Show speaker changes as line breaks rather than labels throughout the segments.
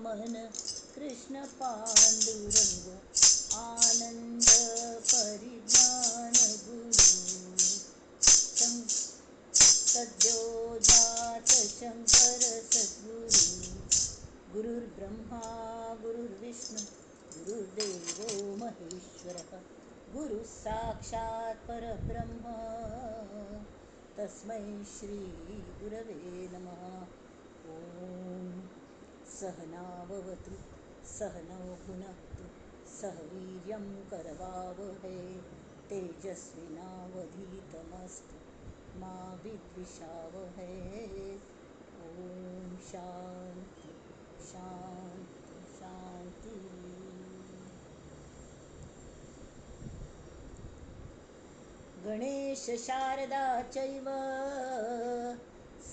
मन कृष्ण पांडुरंग आनंद परिज्ञान गुरु सद्योजात शंकर सद्गुरु गुरुर्ब्रह्मा गुरुर्विष्णू गुरुर्देवो महेश्वरः गुरु साक्षात् परब्रह्म तस्मै श्री गुरवे नमः। ओम सहनाववतु सहनौ भुनक्तु सह वीर्यं करवावहै तेजस्विनावधीतमस्तु मा विद्विषावहै। ओम शांति शांति शांति। गणेश शारदा चैव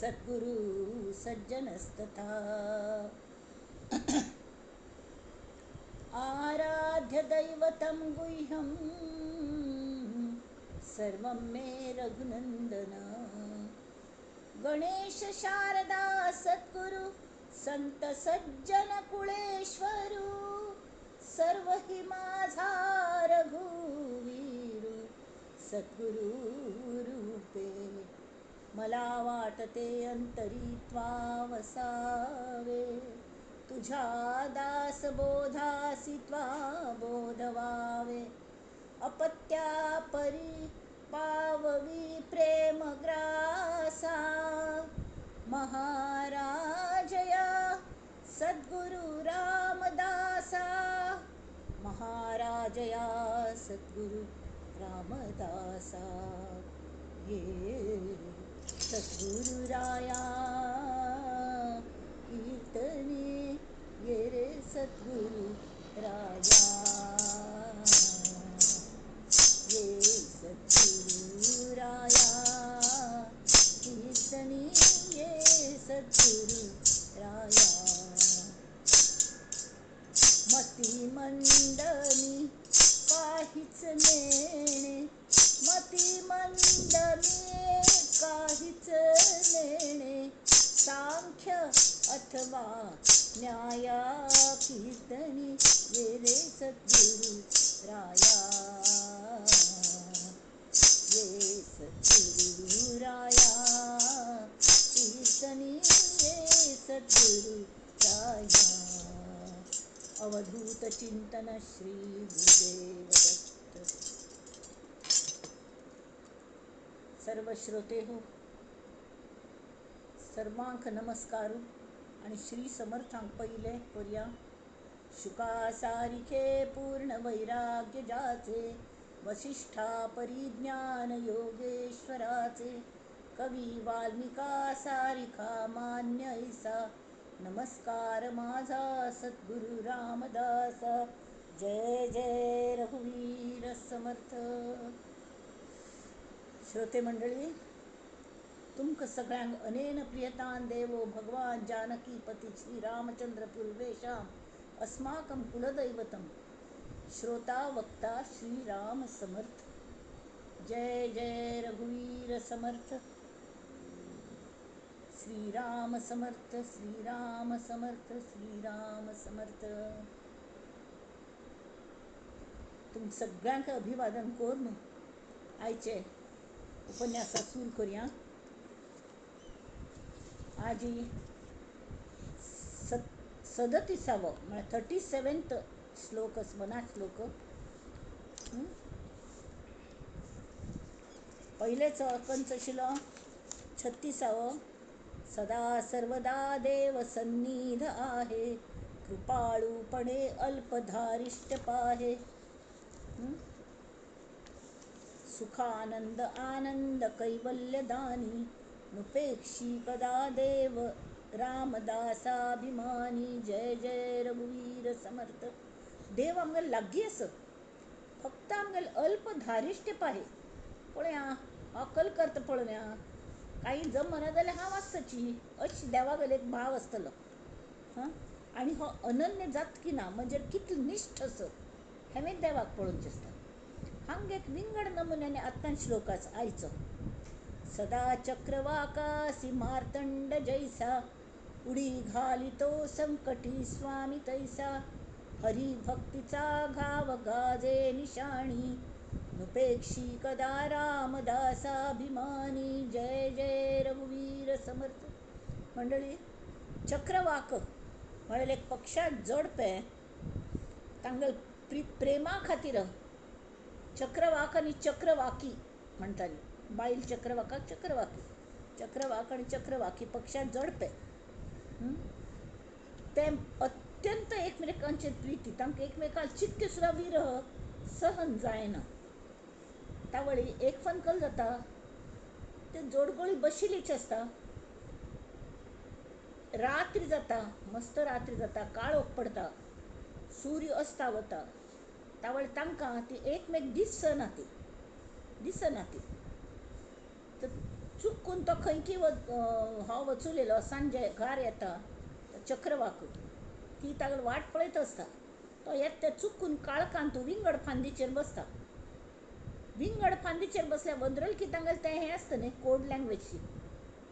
सद्गुरु सज्जनस्तथा आराध्य दैवतं गुह्यं सर्वं मे रघुनंदन। गणेश शारदा सद्गुरु संत सज्जन कुळेश्वरू सर्व हि माझा रघुवीरू सद्गुरु रूपे मला वाटते अंतरी त्वावसावे तुझ्या दास बोधासी त्वा बोधवावे अपत्या परी पाववी प्रेम ग्रासा महाराजया सद्गुरु रामदासा महाराजया सद्गुरु रामदासा ये सद्गुरु राया कीर्तने ये रे सद्गुरु राया ये सद्गुरु राया कीर्तने ये सद्गुरु राया मती मंदनी काहीच नेणे मती मंदनी काहीच नेणे सांख्य अथवा न्याया कीर्तनी ये रे सद्गुरु राया ये सद्गुरु राया कीर्तनी ये सद्गुरु राया। अवधूत चिंतन श्री गुरुदेव दत्त। सर्व श्रोते हो सर्वांक नमस्कारू आणि श्री समर्थांक पहिले करूया। शुकासारिखे पूर्ण वैराग्य जाचे वसिष्ठा परिज्ञान योगेश्वराचे कवी वाल्मिका सारिखा मान्य ऐसा नमस्कार माझा सद्गुरु रामदासा। जय जय रघुवीर समर्थ। श्रोते मंडळी, तुमक सगळ्यांक अनेन प्रियतान देवो भगवान जानकी पती श्री रामचंद्र पूर्वेशाम अस्माकं कुलदैवतं श्रोता वक्ता श्री राम समर्थ। जय जय रघुवीर समर्थ। श्री राम समर्थ श्री राम समर्थ श्री राम समर्थ। तुम सगळ्यांक अभिवादन करून आयचे उपन्यासा सुरू करूया। आज 37 म्हणजे 37th श्लोक मना श्लोक। पहिलेच कंचशील 36 सदा सर्वदा देव सन्निध आहे कृपाळूपणे अल्पधारिष्ट पाहे सुखानंद आनंद कैवल्यदानी नुपेक्षी कदा देव रामदासाभिमानी। जय जय रघुवीर समर्थ। देव आमगेल लागी असं फक्त आमगेल अल्प धारिष्ट पाहे पळया अकल करता पळया काही जम म्हणा जाल्यार हांव आसची अशी देवागेल एक भाव आसतलो। आणि हो अनन्य जात की ना म्हणजे कितलो निष्ठ असो हें देवाक पळोवचें आसता। हांगा एक विंगड नमुन्याने आत्तान श्लोकाच आयचो। सदा चक्रवाकासी मार्तंड जैसा उडी घालितो संकटी स्वामी तैसा, हरी भक्तीचा घाव गाजे निशाणी, नुपेक्षी कदा रामदासाभिमानी. जय जय रघुवीर समर्थ. मंडळी, चक्रवाक म्हळें एक पक्षात जोडपे तांगेल प्रेमा खातीर चक्रवाक आनी चक्रवाकी म्हणटाली. बायल चक्रवाकाक चक्रवाकी, चक्रवाक आनी चक्रवाकी पक्षात जोडपे. ते अत्यंत एकमेकांचेर प्रिती, तांकां एकमेकांक चिक्के सुद्दां विरह सहन जायना. तावळी एक फनकल जाता, ते जोडगोळी बशिल्लीच आसता. रात्री जाता, मस्त रात्री जाता, काळोख पडटा, सूर्य अस्ता वता. तावळी तांकां ती एकमेक दिसना ती. चुकून तो खंयकी हांव वचूलेलो सांजे घार येता चक्रवाक, ती ताका वाट पळयत आसता. तो येता ते चुकून काळखान तूं विंगड फांदीचेर बसता. विंगड फांदीचेर बसल्यार वंद्रल की तांगेलें तें हें आसता न्ही, कोड लँग्वेज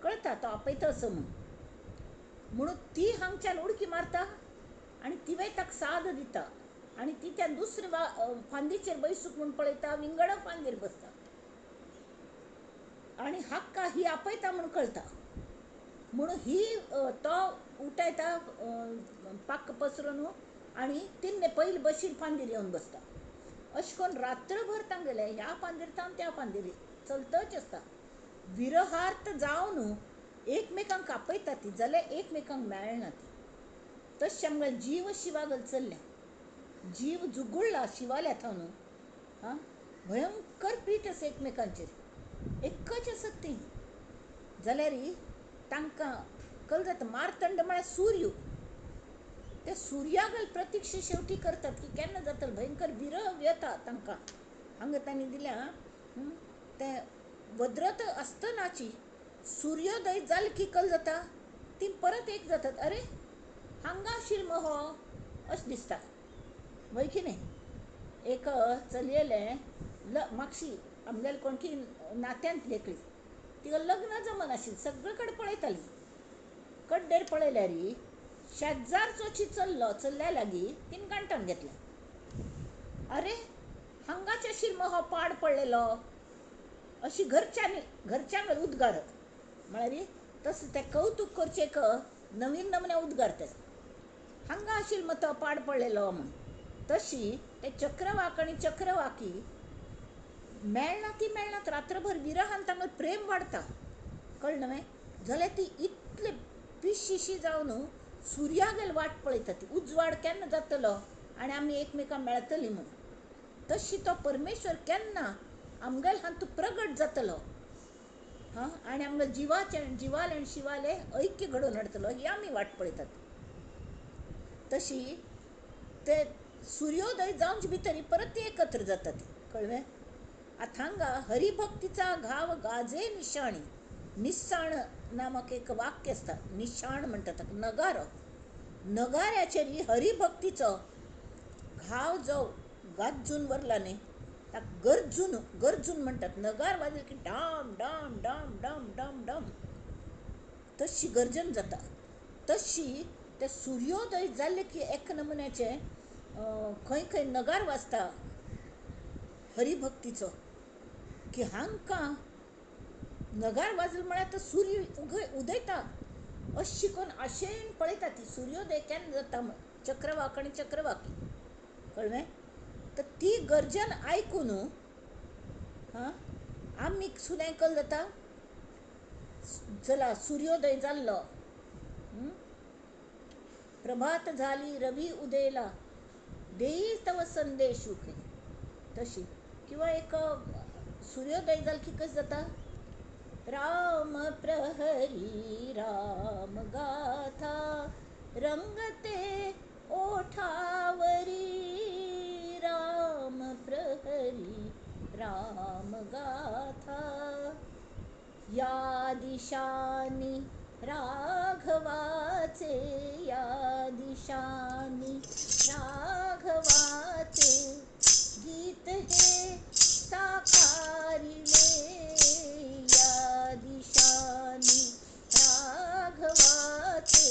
कळटा तो आपयता असो म्हणून ती हांगच्यान उडकी मारता आनी तिवें ताका साद दिता आनी ती त्या दुसरे फांदीचेर बैसूक म्हूण पळयता, विंगड फांदीर बसता आनी हाक्का ही आपयता म्हूण कळटा. म्हणून ही तो उठयता पाक पसरून आनी तिन्ने पयली बशीर फांदीर येवन बसता. अशें करून रात्रभर तांगेले ह्या फांदीर तावन त्या फांदीर चलतच आसता. विरहार्थ जावन एकमेकांक आपयता ती, जाल्यार एकमेकांक मेळना ती. तशें आमगेले जीव शिवागल चल्ल्या, जीव जुगुळ्ळा शिवाल्या थावन. भयंकर प्रीत आसा एकमेकांचेर, एकच आसत ती. जाल्यार तांकां कळ जाता मार्तंड म्हळ्यार सूर्य, ते सुर्यागल प्रतीक्षा शेवटी करतात की केन्ना जातलो. भयंकर विरह व्यथा तांकां हांगा तांणी दिल्या. ते वद्रत आसतनाची सूर्योदय जाल की कळ जाता ती परत एक जातात. अरे हांगा आशिल्लो हो अशें दिसता, वय की न्ही. एक चलयेलें म्हापशी आमगेले कोणकी नात्यांतली एकली, तिका लग्न जमन आशिल्लें. सगळे कडेन पळयताली, कड्डेर पळयल्यार शेजारचो चल्ल्या लागीं तिने गांठोन घेतलें. अरे हांगाच आशिल्लो हो पाड पडलेलो अशी घरच्यांक उद्गार. म्हळ्यार तसं तें कौतूक करचेक नवीन नमने उद्गार ते. हांगा आशिल्लो तो पाड पडलेलो म्हूण. तशी ते चक्रवाक आनी चक्रवाकी मेळनात रात्रभर विरहान तांगेलें प्रेम वाडटा. कळ्ळें न्हय. जाल्यार ती इतले पिशीशी जावन सुर्यागेल वाट पळयता ती, उजवाड केन्ना जातलो आनी आमी एकमेकांक मेळटलीं म्हूण. तशी तो परमेश्वर केन्ना आमगेले हातूंत प्रगट जातलो आनी आमगेले जिवाले आनी शिवाले ऐक्य घडोवन हाडटलो ही आमी वाट पळयतात. तशी ते सूर्योदय जावचे भितर परत एकत्र जातात. कळ्ळें. आतां हांगा हरिभक्तीचा घाव गाजे निशाणी. निस्साण नामक एक वाक्य आसता. निशाण म्हणटा ताका, नगारो. नगाऱ्याचेर हरिभक्तीचो घाव जो गाजून वरला न्ही ताका गरजून म्हणटात. नगार वाजले की डाम डाम डाम डाम डाम डाम तशी गर्जन जाता. तशी ते सूर्योदय जाल्ले की एक नमुन्याचे खंय खंय नगार वाजता हरिभक्तीचो की हांकां नगार वाजलो म्हळ्यार तो सूर्य उदयता. अशी करून आशेन पळयता ती सूर्योदय केन्ना जाता चक्रवाक आनी चक्रवाकी. कळ्ळें. तर ती गर्जन आयकून आमी सुद्दां कळ जाता चला सूर्योदय जाल्लो, प्रभात झाली रवी उदेला, देई तव संदेश सुखे. तशी किंवा एक सूर्योदय जाल की कशें जाता, राम प्रहरी राम गाथा रंगते ओठावरी, राम प्रहरी राम गाथा. या दिशानी राघवाचे, या दिशानी राघवाचे गीत हे साकारिले, या दिशानी राघवाचे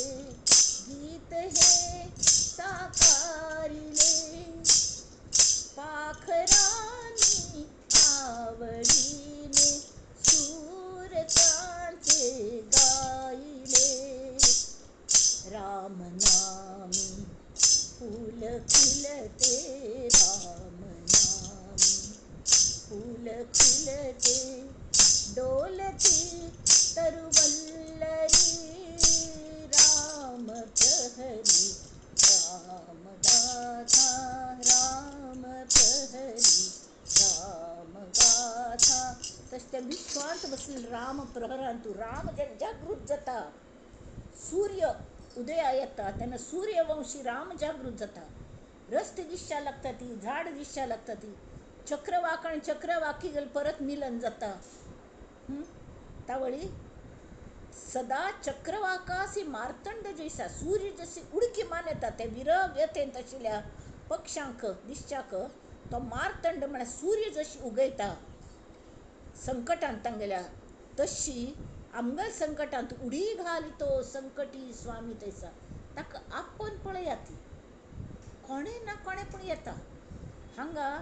साकारिले, पाखरांनी आवडीने सूर त्यांचे गायले. राम नामी फूल फुलते, राम नामी फूल फुलते, डोलती तरुवल्लरी, राम प्रहरी राम गाथा, राम प्रहरी राम गाथा. तस त्या विश्वांत बसले राम प्रहरांतू राम जन जागृत जाता, सूर्य उदया येता, त्यांना सूर्यवंशी राम जागृत जाता. रस्ते दिसच्या लागता ती, झाड दिसच्या लागता ती, चक्रवाक आणि चक्रवाकी गेल परत मिलन जाता. त्यावेळी सदा चक्रवाकासी मार्तंड जैसा, सूर्य जशी उडकी मान येतात त्या विरग येते तशिल्या पक्षांक दिसच्याक तो मार्तंड म्हणा सूर्य जशी उगयता संकटांत गेल्या, तशी आमगल संकटांत उडी घालितो संकटी स्वामी तैसा. ताका आपण पळया ती कोणे ना कोणे पण येता. हांगा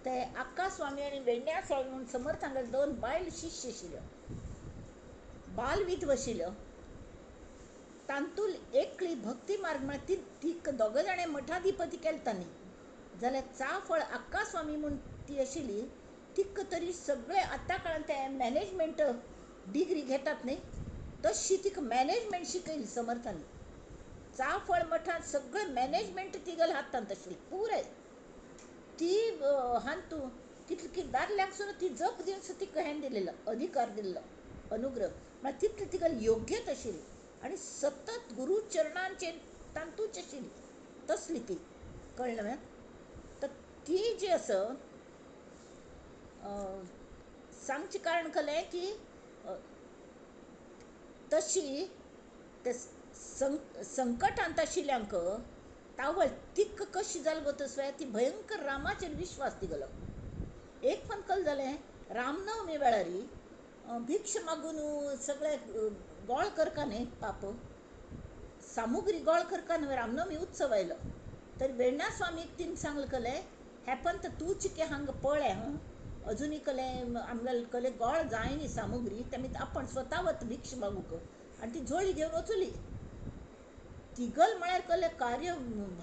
ते आक्का स्वामी आणि वेण्या स्वामी म्हणून समर्थांगा दोन बायल शिष्य आशिल्ल्यो, बाल विधव आशिल्ल्यो. तांतूल एकली भक्ती मार्ग म्हळ्यार ती दोग जाणे मठाधिपती केले तांणी. जाल्यार चाफळ आक्का स्वामी म्हणून ती आशिल्ली, तिक तरी सगळे आतां काळांत ते मॅनेजमेंट डिग्री घेतात न्ही, तशी तिका मॅनेजमेंट शिकयली समर्थांनी. चाफळ मठांत सगळे मॅनेजमेंट तिगेले हातांत आशिल्ली पुराय. ती हांतू तितली की दादल्यांक सुद्दां ती जप दिवन सुद्दां तिका हें दिलेलो अधिकार दिल्लो अनुग्रह, म्हळ्यार तितली तिगेली योग्यता आशिल्ली आनी सतत गुरू चरणांचेर तांतूच आशिल्ली तसली ती. कळ्ळें न्हय. तर ती जी आसा सांगचें कारण कळ्ळें की तशी ते संकटांत आशिल्ल्यांक तावळ तिक कशी जाल गो तसो ती भयंकर रामाचेर विश्वास तिगेलो. एक पण कल जालें रामनवमी वेळारी भिक्ष मागून सगळे गोळ करता न्ही पाप सामुग्री गोळ करता न्ही रामनवमी उत्सव आयलो. तर वेण्णा स्वामीक तिने सांगलें कलें हेपन तर तू चिके हांगा पळय अजुनी कलें आमगेले कले गोळ जाय न्ही सामुग्री तेमी आपण स्वता वत भिक्ष मागूक आनी ती झोळी घेवन वचुली. तिगल म्हळ्यार कले कार्य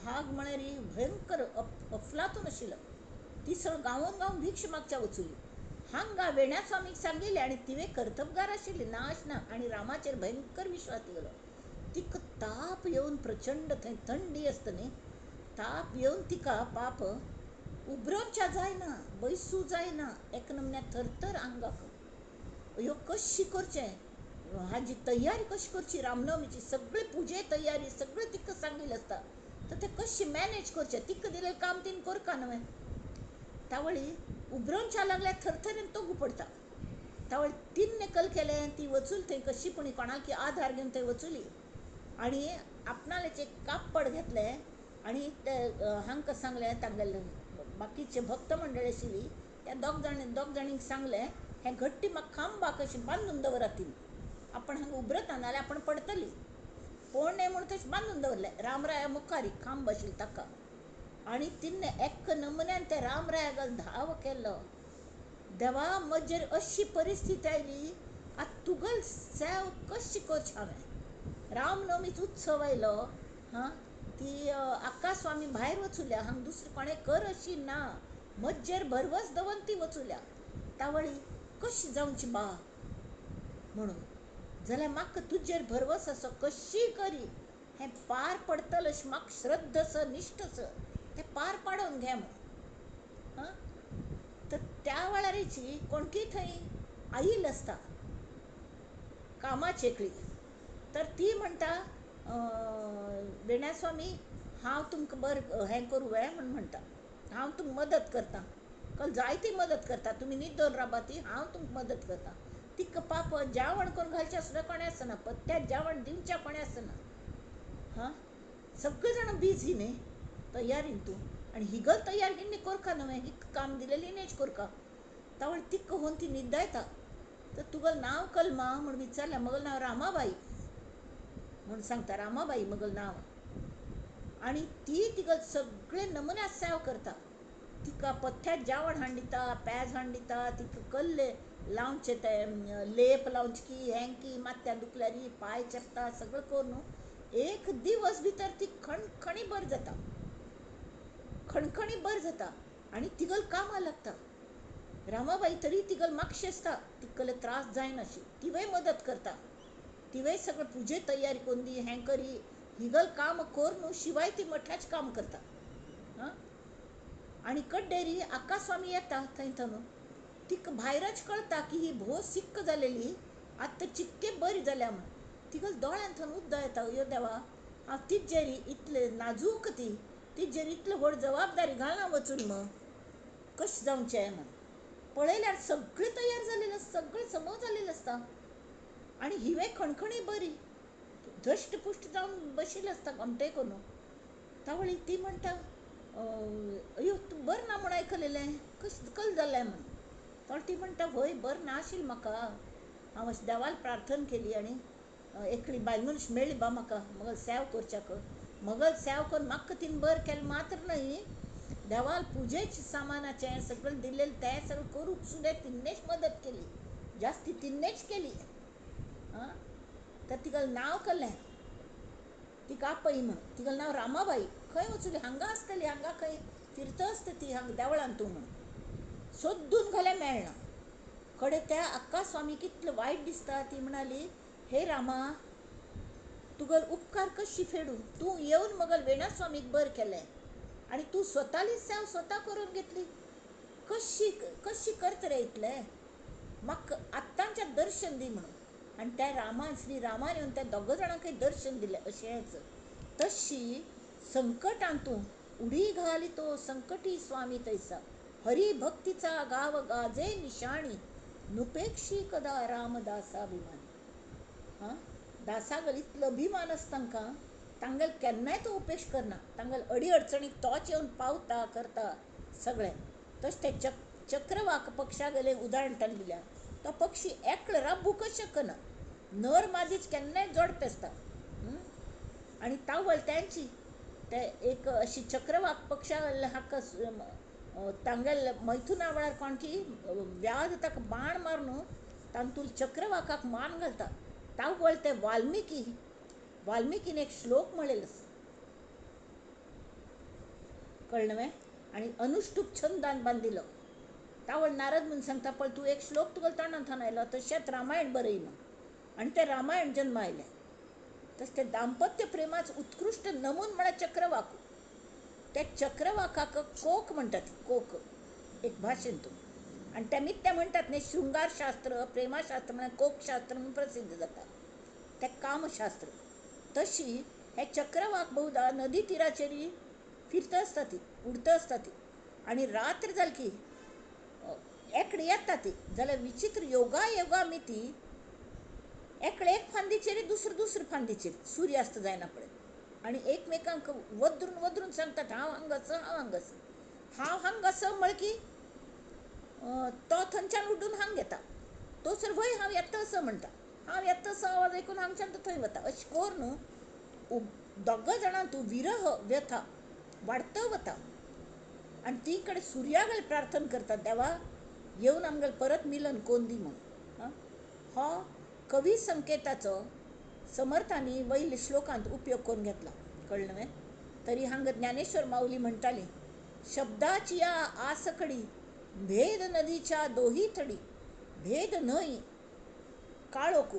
भाग म्हळ्यार भयंकर अफलातून आशिल्लो. ती सगळं गांवोन गांव भिक्ष मागच्या वचुली. हांगा वेण्या स्वामीक सांगिल्लें आनी तिवे कर्तबगार आशिल्ली ना आसना आनी रामाचेर भयंकर विश्वास तिगेलो. तिका ताप येवन प्रचंड थंय थंडी आसता न्ही, ताप येवन तिका पाप उबरोवच्या जायना, बैसूं जायना, एका नमन्यान थरथर आंगाक. ह्यो कशी करचें, हाजी तयारी कशी करची रामनवमीची सगळी पुजे तयारी सगळें तिका सांगिल्लें आसता. तर तें कशी मॅनेज करचें तिका दिलें काम तिने करका न्हय. तावळी उबरोवच्या लागल्यार थरथरेन तोगू पडटा. तावळी तिन्ने कल केलें ती वचूल थंय कशी पूण कोणाकी आधार घेवन थंय वचुली आनी आपणालें एक कापड घेतलें आनी ते हांकां सांगलें तांगेले बाकीचे भक्त मंडळी आशिल्ली त्या दोग जाणींक सांगलें हें घट्टी म्हाका खांबाक अशें बांदून दवरात तिमी, आपण हांगा उबरता नाल्यार आपण पडटली. पडों म्हणून तशें बांदून दवरलें. रामराया मुखारी खांब आशिल्लो ताका आनी तिन्ने एक्क नमन्यान ते रामरायाक धाव केलो. देवा म्हजेर अशी परिस्थिती आयली, आतां तुगेल सेव कशी करचें हांवें. रामनवमीचो उत्सव आयलो ती आक्का स्वामी भायर वचुल्या, हांगा दुसरें कोणें कर अशी ना, म्हजेर भरवस दवरून ती वचुल्या. तावळी कशी जावची बा म्हणून, जाल्यार म्हाका तुजेर भरवस आसा कशी करी हें पार पडतलें अशें म्हाका श्रद्ध आसा निश्ठ आसा, तें पार पाडून घे म्हूण. तर त्या वेळारीची कोणकी थंय आईल आसता कामाची एकली. तर ती म्हणटा वेण्या स्वामी हांव तुमकां बरें हें करूं म्हूण म्हणटा, हांव तुमकां मदत करता. कल जायती मदत करता, तुमी न्हीद दवर राबा ती हांव तुमकां मदत करता. तिका पाप जेवण करून घालचें सुद्दां कोणें आसना, पत्त्याक जेवण दिवचें कोणें आसना. सगळे जाण बिझी न्ही तयारीन तूं आनी हिगल तयार इन्नी करका न्हय, हिक काम दिलेलें इनेज करका. तावळ तिका होवन ती न्हिदायता. तर तुगेलें नांव कलमा म्हूण विचारलें. म्हगेलें नांव रामाबाई म्हूण सांगता. रामाबाई म्हगेलें नांव. आणि ती तिका सगळे नमुन्यात सेव करता. तिका पथ्यात जेवण हांडिता, पेज हांडिता, तिका कल्ले लावचे ते लेप लावची की हें की मात्या दुखल्यारी पाय चेपता सगळं करून एक दिवस भितर ती खणखणी बर जाता, खणखणी बर जाता आणि तिगल कामां लागता. रामाबाई तरी तिगल मागशी असता, तिकले त्रास जायना अशी तिवय मदत करता, तिवय सगळं पुजे तयारी करून दी हें करी हिगल काम कर न्हू शिवाय ती मठाच काम करता. हां आणि कड्डेरी आकाशवामी येता थंयथन तिका भायरच कळता की ही भोव सिक्क जालेली आतां चिक्के बरी जाल्या म्हण तिगल दोळ्यान थंय उद्दा येता. यो देवा, हांव तिजेरी इतले नाजूक तिजेर इतली व्हड जबाबदारी घालना वचून मग कशें जावचें म्हण पळयल्यार सगळें तयार जालेलें आसता, सगळें समज जालेलें आसता आणि हिवे खणखणी बरी धष्टपुष्ट जावन बशिल्ली आसता घमटे करून. तावळी ती म्हणटा अयो तूं बरें ना म्हण आयकलेलें, कशें कल जालें म्हण. तावळी ती म्हणटा व्हय बरें नाशिल्लें म्हाका, हांव अशें देवाल प्रार्थना केली आनी एकली बायल मनीस मेळ्ळी बा म्हाका मगल सेव करच्याक. मगल सेव करून म्हाका तिणें बरें केलें मात्र न्हय देवाल पुजेचें सामानाचें सगळें दिलेलें तें सगळें करूंक सुद्दां तिणेंच मदत केली, जास्ती तिणेंच केली. आं तर तिगेलें नांव केलें तिका आपय म्हण, तिगेलें नांव रामाबाई. खंय वचूली हांगा आसतली, हांगा खंय फिरता आसता ती हांगा देवळान तूं म्हण सोदून घाल्यार मेळना. खडे त्या आक्कास्वामी कितलें वायट दिसता. ती म्हणाली हे रामा तुगेल उपकार कशी फेडूं, तूं येवन मगल वेणास्वामीक बरें केलें आणि तूं स्वताली सेव स्वता करून घेतली, कशी कशी करता रे इतलें, म्हाका आत्तांच्या दर्शन दी म्हणून. आणि त्या रामान श्री रामान येवन त्या दोग जाणांकय दर्शन दिलें अशेंच. तशी संकटांतूं उडी घालितो संकटी स्वामी तैसा, हरी भक्तीचा गाव गाजे निशाणी, नुपेक्षी कदा रामदासाभिमानी. हां दासागल इतलो अभिमान आसता तांकां, तांगेल केन्नाय तो उपेश करना, तांगेल अडी अडचणीक तोच येवन पावता करता सगळें. तशें ते चक्रवाक पक्षागेलें उदाहरण ताणें दिल्या. तो पक्षी एकलो राबूंकच शकना, नर मादीच केन्नाय जोडपें आसता. आणि तावळ त्यांची ते एक अशी चक्रवाक पक्षा हाका तांगेल मैथुना वेळार कोण की व्याध ताका बाण मारून तांतूल चक्रवाकाक मान घालता. तावळ ते वाल्मिकीन एक श्लोक म्हणलेलो आसा, कळ्ळें न्हय. आणि अनुष्टूप छंदान बांदिलो. तावळ नारद म्हणून सांगता पळय तूं एक श्लोक तुगेल्या तोंडांतल्यान आयलो तशेंच रामायण बरय म्हण. आनी तें रामायण जल्मा आयलें. तशें तें दाम्पत्य प्रेमाचो उत्कृश्ट नमून म्हळ्यार चक्रवाक. त्या चक्रवाकाक कोक म्हणटात, कोक एक भाशेंतून. आनी ते नित्य म्हणटात न्ही शृंगार शास्त्र प्रेमाशास्त्र म्हळ्यार कोक शास्त्र म्हणून प्रसिद्ध जाता, तें कामशास्त्र. तशी हे चक्रवाक बहुदा नदी तीराचेर फिरता आसता ती, उडता आसता ती. आनी रात्र जाली की एकडें येता ती जाल्यार विचित्र योगायोगामी ती एकले एक फांदीचेर दुसरे फांदीचेर सूर्यास्त जायना पळय आनी एकमेकांक वदरून सांगतात हांव हांगासर हांव हांगासर. हांव हांगासर म्हळ्यार की तो थंयच्यान उड्डून हांगा येता, तो सर व्हय हांव येता असो म्हणटा, हांव येता असो आवाज आयकून हांगच्यान तो थंय वता. अशें कोर न्हू दोग जाणांतू विरह व्यथा वाडत वता. आनी ती कडेन सुर्यागेर प्रार्थना करता देवा येवन आमगेलें परत मिलन कोन्न दी म्हणून. हो कवी संकेताचो समर्थांनी वयल्या श्लोकांत उपयोग करून घेतला, कळ्ळें न्हय. तरी हांगा ज्ञानेश्वर माऊली म्हणटाली शब्दाची या आसकडी भेद नदीच्या दोही थडी, भेद न्हय काळोख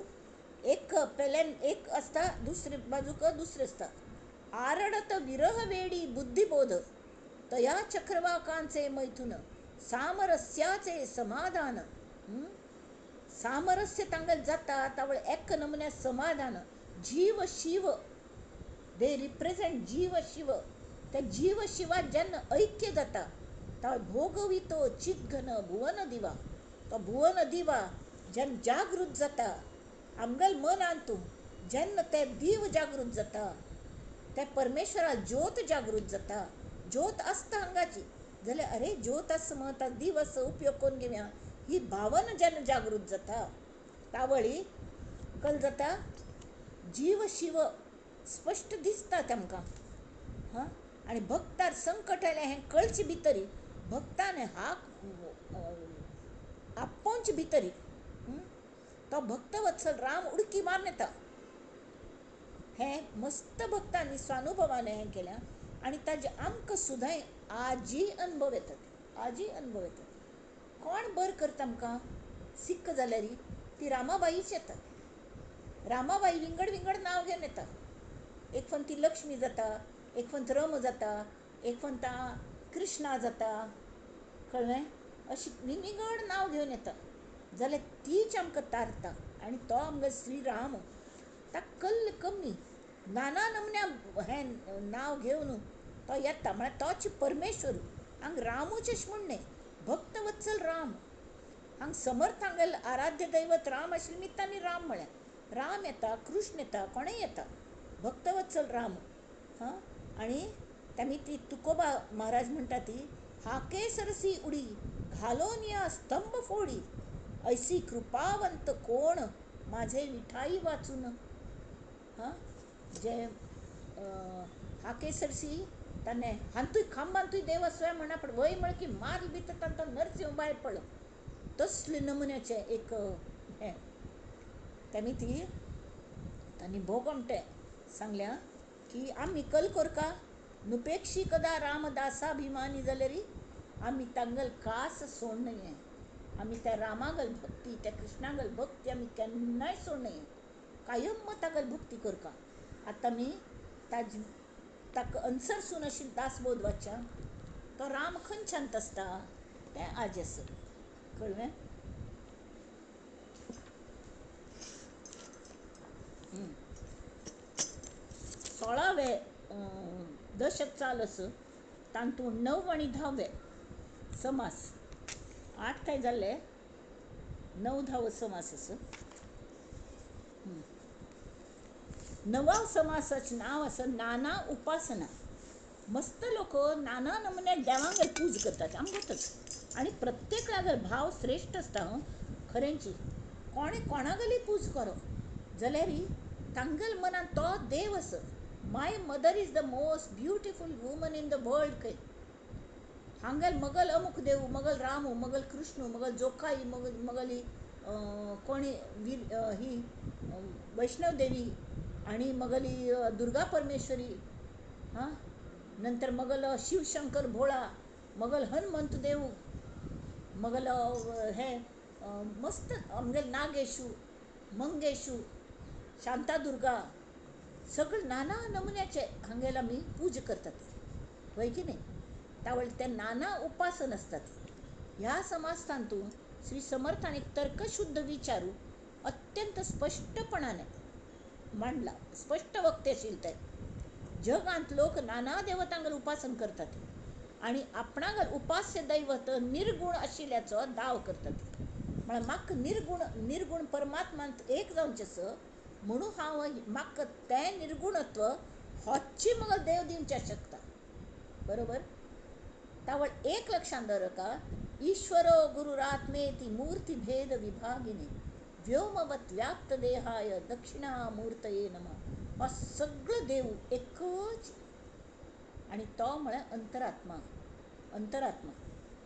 एक पेल्यान एक आसता दुसरे बाजूक दुसरें आसता. आरडत विरह वेडी बुद्धिबोध तया चक्रवाकांचे मैथुन, सामरस्याचे समाधान. सामरस्य तांगेल जाता तावळ एक नमुन्या समाधान. जीव शिव दे रिप्रेझेंट जीव शिव. त्या जीव शिवात जेन्ना ऐक्य जाता तावळ भोगवितो चितघन भुवन दिवा. तो भुवन दिवा जेन्ना जागृत जाता आमगेल मनांतू, जेन्ना ते दीव जागृत जाता ते परमेश्वरा ज्योत जागृत जाता. ज्योत आसता हांगाची जाल्यार अरे ज्योत आसा म्हणटा दीव आसा उपयोग करून घेवया ही भावना जेन्ना जागृत जाता तावळी कल जाता जीव शिव स्पश्ट दिसता तांकां. हां आणि भक्तार संकट आयलें हें कळचे भितरी भक्तान हाक आपोवचे भितरी तो भक्तवत्सल राम उडकी मारून येता. हें मस्त भक्तांनी स्वानुभवान हें केल्या आनी ताजे आमकां सुद्दां आजी अनुभव येतात, आजी अनुभव येतात. कोण बरं करता आमकां सिक्क जाल्यार ती रामाबाईच येता. रामाबाई विंगड विंगड नांव घेवन येता. एक फन ती लक्ष्मी जाता, एक फन रम जाता, एक फन कृष्णा जाता, कळ्ळें. अशी विंगड नांव घेवन येता जाल्यार तीच आमकां तारता. आनी तो आमगे श्रीराम ताका कल्ल कमी नाना नमन्या हें नांव घेवन तो येता. म्हळ्यार तोच परमेश्वर. हांग रामूच अशें म्हणणें भक्तवत्सल राम. हांग समर्थ हांगेल आराध्य दैवत राम आशिल्ले निमित्तान राम म्हळ्यार राम येता, कृष्ण येता, कोणूय येता. भक्तवत्सल राम. हां आनी तामी ती तुकोबा महाराज म्हणटा ती हाके सरसी उडी घालोन या स्तंभ फोडी ऐसी कृपावंत कोण माझे विठाई वाचून. हां जे हाके सरसी ताणे हांतूय खांबांतूय देव आसल्या म्हणा पण वय म्हण की मारल भितर तांतो नरसिंह भायर पडलो तसले नमुन्याचे एक हें ताणी ती तांणी भोगमटे सांगल्या की आमी कलकोरका नुपेक्षी कदा रामदासाभिमानी जाल्यार आमी तांगल कास सोडनये. आमी त्या रामागल भक्ती त्या कृष्णागल भक्ती आमी केन्नाय सोडनये. कायम तागल भक्ती करका. आतां आमी ताका अनुसरसून अशी दासबोध वाच्या तो राम खंयच्यान आसता तें आज आसा. कळ्ळें. 16वें दशक चालस तातूंत 9 आनी 10 समास 8 काय जाल्ले 9-10 समास आसा. 9वा समासाचें नांव आसा नाना उपासना. मस्त लोक नाना नमुन्या देवांगेर पूज करतात आमकां गोतच. आनी प्रत्येकागेर भाव श्रेश्ठ आसता. खरेंची कोणें कोणागेली पूज करो जाल्यार तांगेल मनान तो देव आसा. My mother is the most beautiful woman in the world खंय. हांगेल मगल अमुक देव मगल रामू मगल कृष्णू मगल जोकाई मगली कोणी ही वैष्णव देवी आनी मगली दुर्गा परमेश्वरी. हां नंतर मगल शिवशंकर भोळा मगल हनुमंत देव मगल हे मस्त आमगेल नागेशू मंगेशू शांतादुर्गा सगळे नाना नमुन्याचे हांगेल आमी पूज करतात वय की न्ही. त्यावेळी ते नाना उपासन आसतात. ह्या समाजतांतून श्री समर्थान एक तर्कशुद्ध विचारू अत्यंत स्पष्टपणाने मांडला. स्पष्ट वक्तशीलते. जगांत लोक नाना देवतांगेर उपासन करतात आनी आपणागेर उपास्य दैवत निर्गुण आशिल्ल्याचो दाव करतात. म्हळ्यार म्हाका निर्गुण परमात्मांत एक जावचें आसा म्हणून हांव म्हाका तें निर्गुणत्व होची म्हाका देव दिवचे शकता. बरोबर. त्यावेळ एक लक्षात दवरका ईश्वरो गुरुरात्मेति मूर्ती भेद विभागिनी व्योमवत व्याप्त देहाय दक्षिणामूर्तये नमः. हो सगळं देव एकच आनी तो म्हळ्यार अंतरात्मा. अंतरात्मा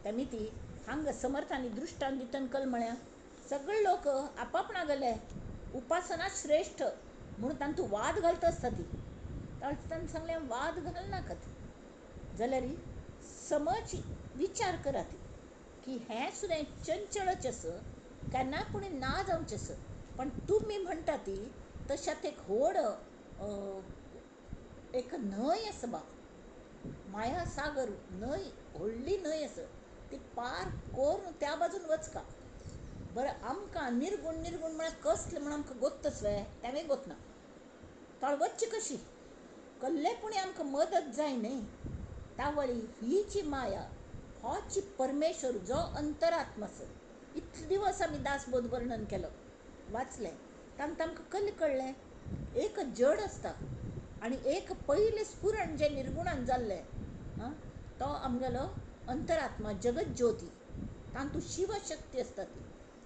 तेमी ती हांगा समर्थांनी दृश्टांत दितन कल म्हळ्यार सगळे लोक आपापणा गेले उपासना श्रेष्ठ म्हणून तांतूं वाद घालता आसता ती. तांणी सांगलें वाद घालनाकात जाल्यार समज विचार करात की हें सुद्दां चंचळच आसा केन्ना पूण ना जावचें आसा. पण तुमी म्हणटा ती तशात एक व्हड एक न्हंय आसा बा माया सागर न्हंय व्हडली न्हंय आसा ती पार कोरून त्या बाजून वचका. बरें आमकां निर्गुण म्हळ्यार कसलें म्हण आमकां गोत्तच वे तेंय गोतना. तळ वच्ची कशी कल्लेपुणी आमकां मदत जाय न्ही. त्यावेळी ही जी माया होची परमेश्वर जो अंतरात्मा आसा. इतले दिवस आमी दासबोध वर्णन केलो वाचलें तांत आमकां कल्ले कळ्ळें एक जड आसता आनी एक पयले स्फुरण जे निर्गुणान जाल्ले तो आमगेलो अंतरात्मा जगत ज्योती. तांतूं शिवशक्ती आसता ती.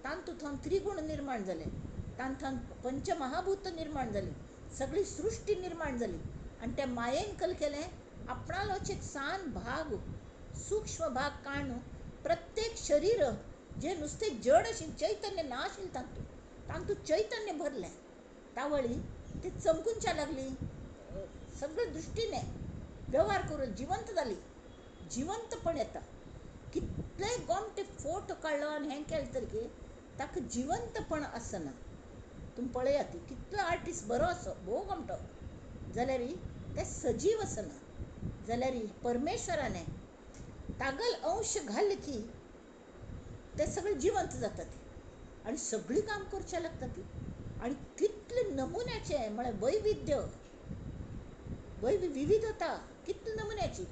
तांतूंतल्यान त्रिगुण निर्माण जाले. तांतून पंचमहाभूत निर्माण जाली. सगळी सृश्टी निर्माण जाली आनी त्या मायेन कल केलें आपणालोचे सान भाग सूक्ष्म भाग काणू प्रत्येक शरीर जे नुसते जड अशी चैतन्य ना आशिल तांतू चैतन्य भरले तावळी ती चमकूनच्या लागली सगळ्या दृष्टीने व्यवहार करून जिवंत झाली जिवंतपण येता कितले गोमटे फोटो काढलो आणि हें केलें तरी ताका जिवंतपण आसना तुम पळया ती कितलो आर्टिस्ट बरो असो भोव गोमटो जाल्यार ते सजीव आसना जाल्यार परमेश्वराने तागल अंश घाल की ते सगळे जिवंत जातात आणि सगळी काम करच्या लागतात ती आणि कितले नमुन्याचे म्हळ्यार विविधता कितली नमुन्याची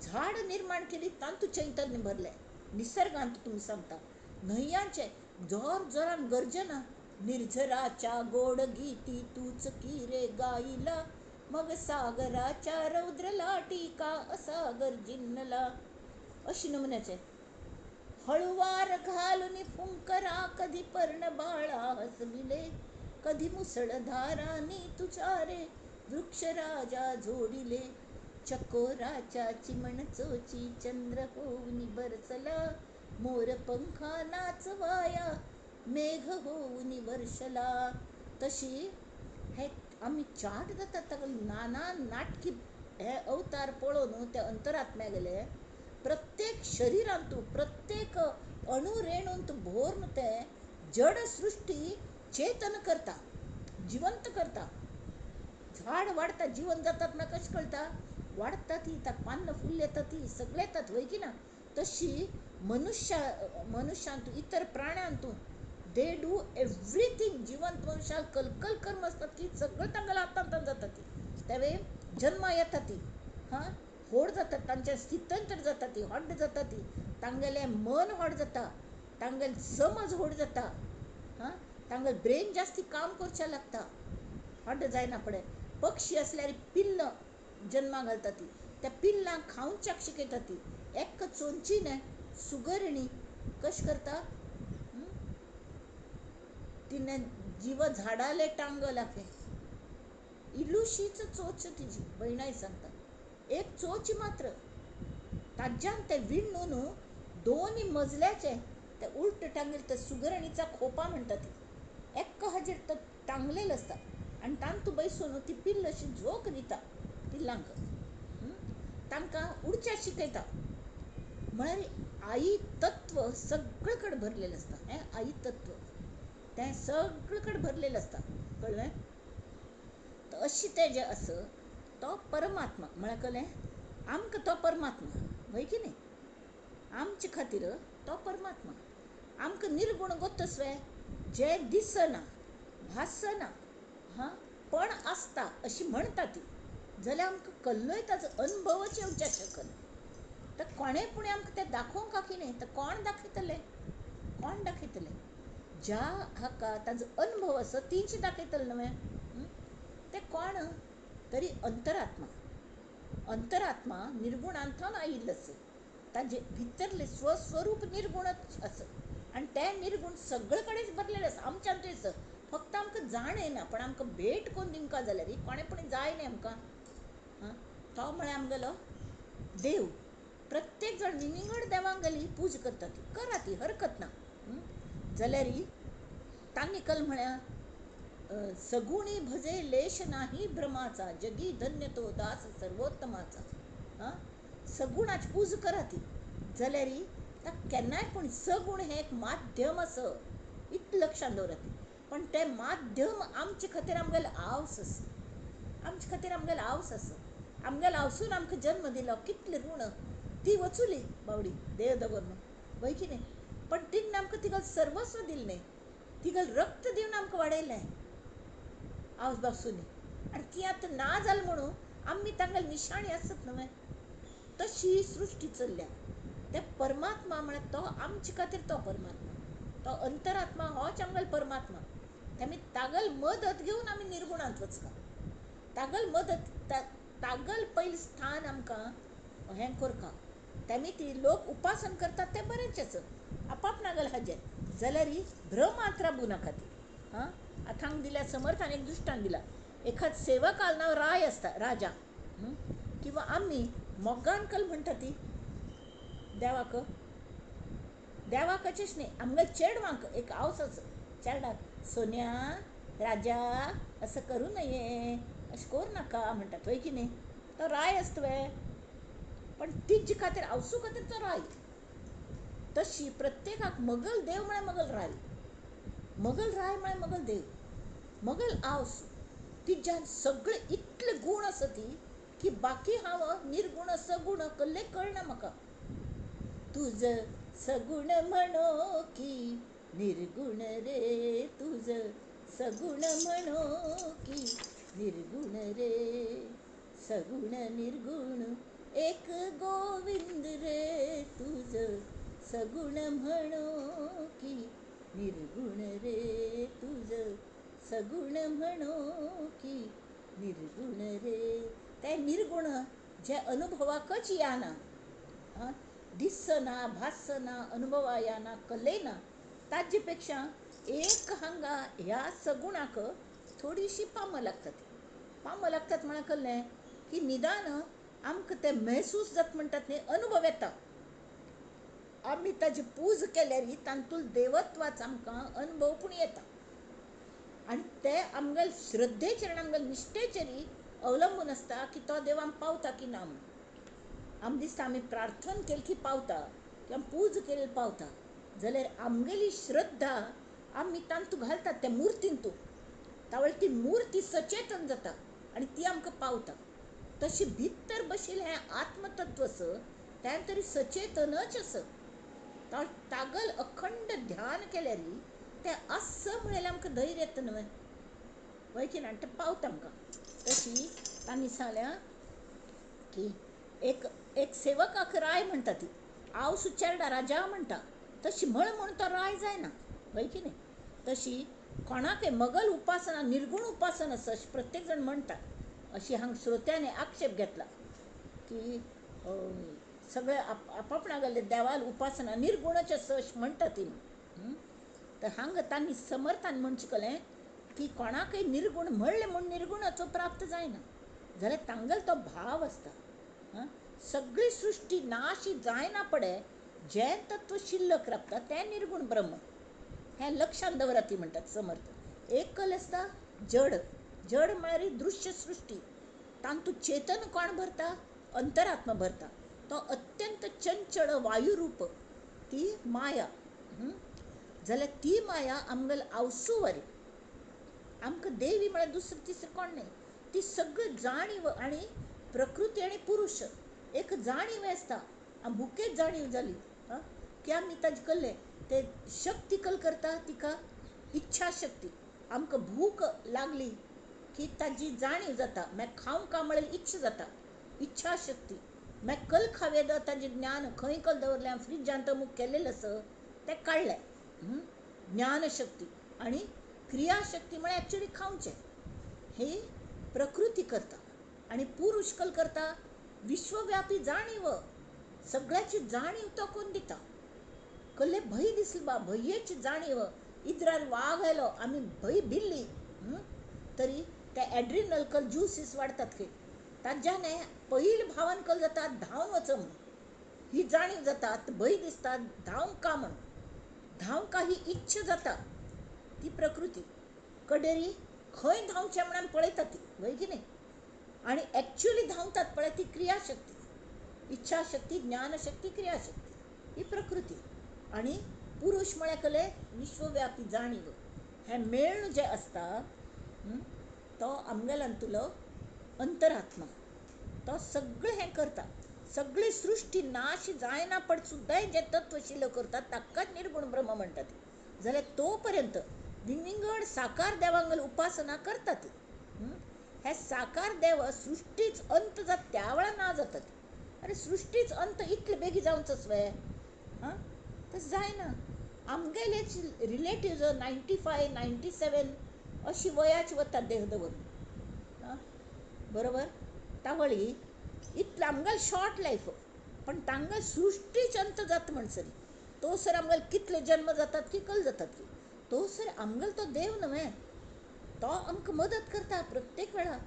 झाड निर्माण केली तांतू चैतन्य भरले निसर्गांत तुम्ही सांगता न्हंयांचे जोर जोरान गर्जना निर्झराच्या गोड गीती तूच की रे गाईला मग सागराच्या रौद्र लाटिका असा गर्जिनला अशी नमुन्याचे हळुवार घालून फुंकरा कधी पर्णबाळा हसविले कधी मुसळधारानी तुझ्या रे वृक्षराजा झोडिले चकोराच्या चिमण चोची चंद्र होऊन बरसला मोर पंखा नाचवाया मेघ होऊन वर्षला तशी हे आम्ही चाट जातात नाना नाटकी हे अवतार पळोवन ते अंतरात्म्या गेले प्रत्येक शरीरांतू प्रत्येक अणुरेणूंत भोरून ते जड सृष्टी चेतन करता जिवंत करता झाड वाढता जीवन जातात ना कशी कळता वाढता ती ताक पानं फुल येतात ती सगळे येतात वय की ना तशी मनुष्यांतू इतर प्राण्यांतू दे डू एव्हरीथिंग जिवंत मनुष्याला कलकल कर्म असतात की सगळं तांगला हातांत जातात ती त्यावे जन्मा येतात ती व्हड जातात तांच्या स्थित्यंतर जाता ती हड्ड जाता ती तांगेले मन व्हड जाता तांगेल समज व्हड जाता तांगेल ब्रेन जास्ती काम करच्या लागता हड्ड जायना पडे पक्षी असल्यार पिल्ल जन्मा घालता ती त्या पिल्लांक खावच्याक शिकयता ती एक चोंची ने सुगरणी कश करता तिने जीव झाडाले टांगला फे इलुशीच चोच तिची बहिणाई सांगता एक चोच मात्र ताज्यान ते विणून दोन्ही मजल्याचे ते उलट टांगेल ते सुगरणीचा खोपा म्हणतात ती एक हाजेर टांगलेलं असता आणि तांतू बैसून ती पिल्ल अशी झोक दिता पिल्लांक तांकां उडच्या शिकयता म्हळ्यार आई तत्व सगळीकडे भरलेलं असता हें आई तत्व तें सगळीकडे भरलेलं असता कळ्ळें तर अशी ते जे आस तो परमात्मा म्हळ्यार कळ्ळें आमकां तो परमात्मा वय की न्ही आमचे खातीर तो परमात्मा आमकां निर्गुण गोत्तस्वे जे दिसना भासना पण आसता अशी म्हणटा ती जाल्यार आमकां कल्लोय ताचो अनुभवच येवच्या शकना तर कोणें पुणें आमकां तें दाखोवंक की न्ही तर कोण दाखयतले ज्या हाका ताचो अनुभव आसा तींच दाखयतले न्हय ते कोण तरी अंतरात्मा निर्गुणांतल्यान आयिल्लो आसा ताजे भितरले स्वस्वरूप निर्गुणच आसा आणि ते निर्गुण सगळे कडेन भरलेले आसा आमच्यान थंय आसा फक्त आमकां जाण येना पण आमकां भेट कोण दिवंक जाल्यार कोणें पुणें जाय न्ही आमकां तो म्हळ्यार आमगेलो देव प्रत्येक जण विंगड देवाक गेली पूज करता ती करा ती हरकत ना जाल्यार तांणी कल म्हळ्यार सगुणी भजे लेश नाही भ्रमाचा जगी धन्य तो दास सर्वोत्तमाचा सगुणाची पूज करा ती जाल्यार ताका केन्नाय पूण सगुण हें एक माध्यम असो इतलें लक्षांत दवरात पण ते माध्यम आमचे खातीर आमगेलो आवस आसा आमचे खातीर आमगेलो आवस आसा आमगेलो आवसून आमकां जन्म दिलो कितले ऋण ती वचुली बावडी देव दगोन वय की न्ही पण तिणें आमकां तिगेलें सर्वस्व दिलें न्ही तिगेलें रक्त दिवन आमकां वाडयलें आवस बावसुनी आनी ती आतां ना जालें म्हणून आमी तांगेले निशाणी आसत न्हय तशी सृश्टी चल्ल्या ते परमात्मा म्हळ्यार तो आमचे खातीर तो परमात्मा तो अंतरात्मा होच आमगेलो परमात्मा तेमी तागल मदत घेवन आमी निर्गुणांत वचका तागल मदत तागल पयलीं स्थान आमकां हें करका तेमी ती लोक उपासन करतात ते बरेंच आसा आपाप नागल हाजेर जाल्यार भ्रमात राबू नाका ती आतां हांगा दिल्या समर्थान एक दृश्टांत दिला एखाद सेवकाल नांव राय आसता राजा आम्ही मोगान कल म्हणटा ती देवाक देवाकचेच न्ही आमगे चेडवांक एक आवसाच चेडाक सोन्या राजा असं करू नये अशें करू नाका म्हणटात वय की न्ही तो राय आसता तुवें पण तिजे खातीर आवसू खातीर तो राय तशी प्रत्येकाक मगल देव म्हळ्यार मगल राय म्हळ्यार मगल देव मगल आवस तिच्यान सगळे इतले गूण आसा ती की बाकी हांव निर्गुण सगुण कसले कळना म्हाका तुझ सगुण म्हणो की निर्गुण रे तुझ सगुण म्हणो की निर्गुण रे सगुण निर्गुण एक गोविंद रे तुझ सगुण म्हणो की निर्गुण रे तुझ सगुण म्हणो की निर्गुण रे ते निर्गुण जे अनुभवाकच याना दिसना भासना अनुभवा याना कलेना ताजे पेक्षा एक हांगा ह्या सगुणाक थोडीशी पाम लागतात म्हणा कल्लें की निदान आमकां ते महसूस जाता म्हणटात न्ही अनुभव येता आमी ताजी पूज केल्यार तांतूल देवत्वाच आमकां अनुभवपूण येता आनी ते आमगेल श्रद्धेचेर आमगेल निश्ठेचेर अवलंबून आसता की तो देव आमकां पावता की ना म्हूण आमकां दिसता आमी प्रार्थना केली की पावता किंवा पूज केली पावता जाल्यार आमगेली श्रद्धा आमी तांतू घालतात त्या मुर्तींतू तावळ ती मूर्ती सचेतन जाता आनी ती आमकां पावता तशी भितर बशिल्लें हें आत्मतत्व तें तरी सचेतनच आसा तागल अखंड ध्यान केल्यार तें आस म्हळ्यार आमकां धैर्य येता न्हय वय की ना तें पावता आमकां तशी तांणी सांगल्या की एक सेवकाक राय म्हणटा ती हांव सुचेरडा राजा म्हणटा तशी म्हणून तो राय जायना वय की न्ही तशी कोणाकय मगल उपासना निर्गुण उपासना आसा अशें प्रत्येक जाण म्हणटा अशी हांगा श्रोत्यांनी आक्षेप घेतला की सगळे आपापणा गेल्ले देवाल उपासना निर्गुणच आसा अशें म्हणटा ती तर हांगा तांणी समर्थान म्हणचें कलें की कोणाकय निर्गुण म्हणलें म्हूण निर्गुणाचो प्राप्त जायना जाल्यार तांगेलो तो भाव आसता सगळी सृश्टी नाशी जायना पडे जें तत्व शिल्लक रावता तें निर्गुण ब्रह्म हें लक्षांत दवरात म्हणटात समर्थ एक कल आसता जड म्हळ्यार दृश्य सृश्टी तांतू चेतन कोण भरता अंतरात्मा भरता तो अत्यंत चंचळ वायुरूप ती माया जाल्यार ती माया आमगेल आवसू वरी आमकां देवी म्हळ्यार दुसरें तिसरें कोण न्ही ती सगळी जाणीव आनी प्रकृती आनी पुरुश एक जाणीव आसता मुखेच जाणीव जाली की आमी ताजे कल्ले ते शक्ती कल करता तिका इच्छा शक्ती आमकां भूक लागली की ताजी जाणीव जाता मागीर खावंक म्हळ्यार इच्छा जाता इच्छा शक्ती मागीर कल खावेद ताजें ज्ञान खंय कल दवरलें फ्रिजांत अमूक केलेलें आसा तें काडलें ज्ञानशक्ती आनी क्रियाशक्ती म्हळ्यार एक्चुली खावचें ही प्रकृती करता आनी पुरुष कल करता विश्वव्यापी जाणीव सगळ्याची जाणीव तो कोण दिता कसले भंय दिसली बा भंयेची जाणीव इद्रार वाग आयलो आमी भंय भिल्ली तरी ते एड्रिनल कल ज्युसीस वाडटात खंय ताज्यान पयलीं भावान कल जाता धांवन वचूं म्हूण ही जाणीव जाता भंय दिसता धांवंक का म्हूण धांवका ही इच्छा जाता ती प्रकृती कडेरी खंय धांवचें म्हण आमी पळयता ती वय की न्ही आनी एक्चुअली धांवतात पळय ती क्रियाशक्ती इच्छाशक्ती ज्ञानशक्ती क्रियाशक्ती ही प्रकृती आनी पुरुष म्हळ्यार कले विश्वव्यापी जाणीव हें मेळण जें आसता तो आमगेल्यांतुलो अंतरात्मा तो सगळें हें करता सगळी सृश्टी नाश जायना पड सुद्दां जें तत्व शिल्लक करता ताकाच निर्गुण ब्रह्म म्हणटात जाल्यार तो पर्यंत विंगड साकार देवांगल उपासना करतात हे साकार देव सृश्टीच अंत जाता त्या वेळा ना जातात अरे सृश्टीच अंत इतले बेगी जावचोच वे तस जायना आमगेलेच रिलेटिव्ज 95, 97 अशी वयाची वतात देह दवरून बरोबर तावळी इतलें आमगेल शॉर्ट लायफ पण तांगेल सृश्टीच अंत जाता म्हणसरी तो सर आमगेल कितले जन्म जातात की कल जातात की तो सर आमगेल तो देव न्हय तो आमकां मदत करता प्रत्येक वेळा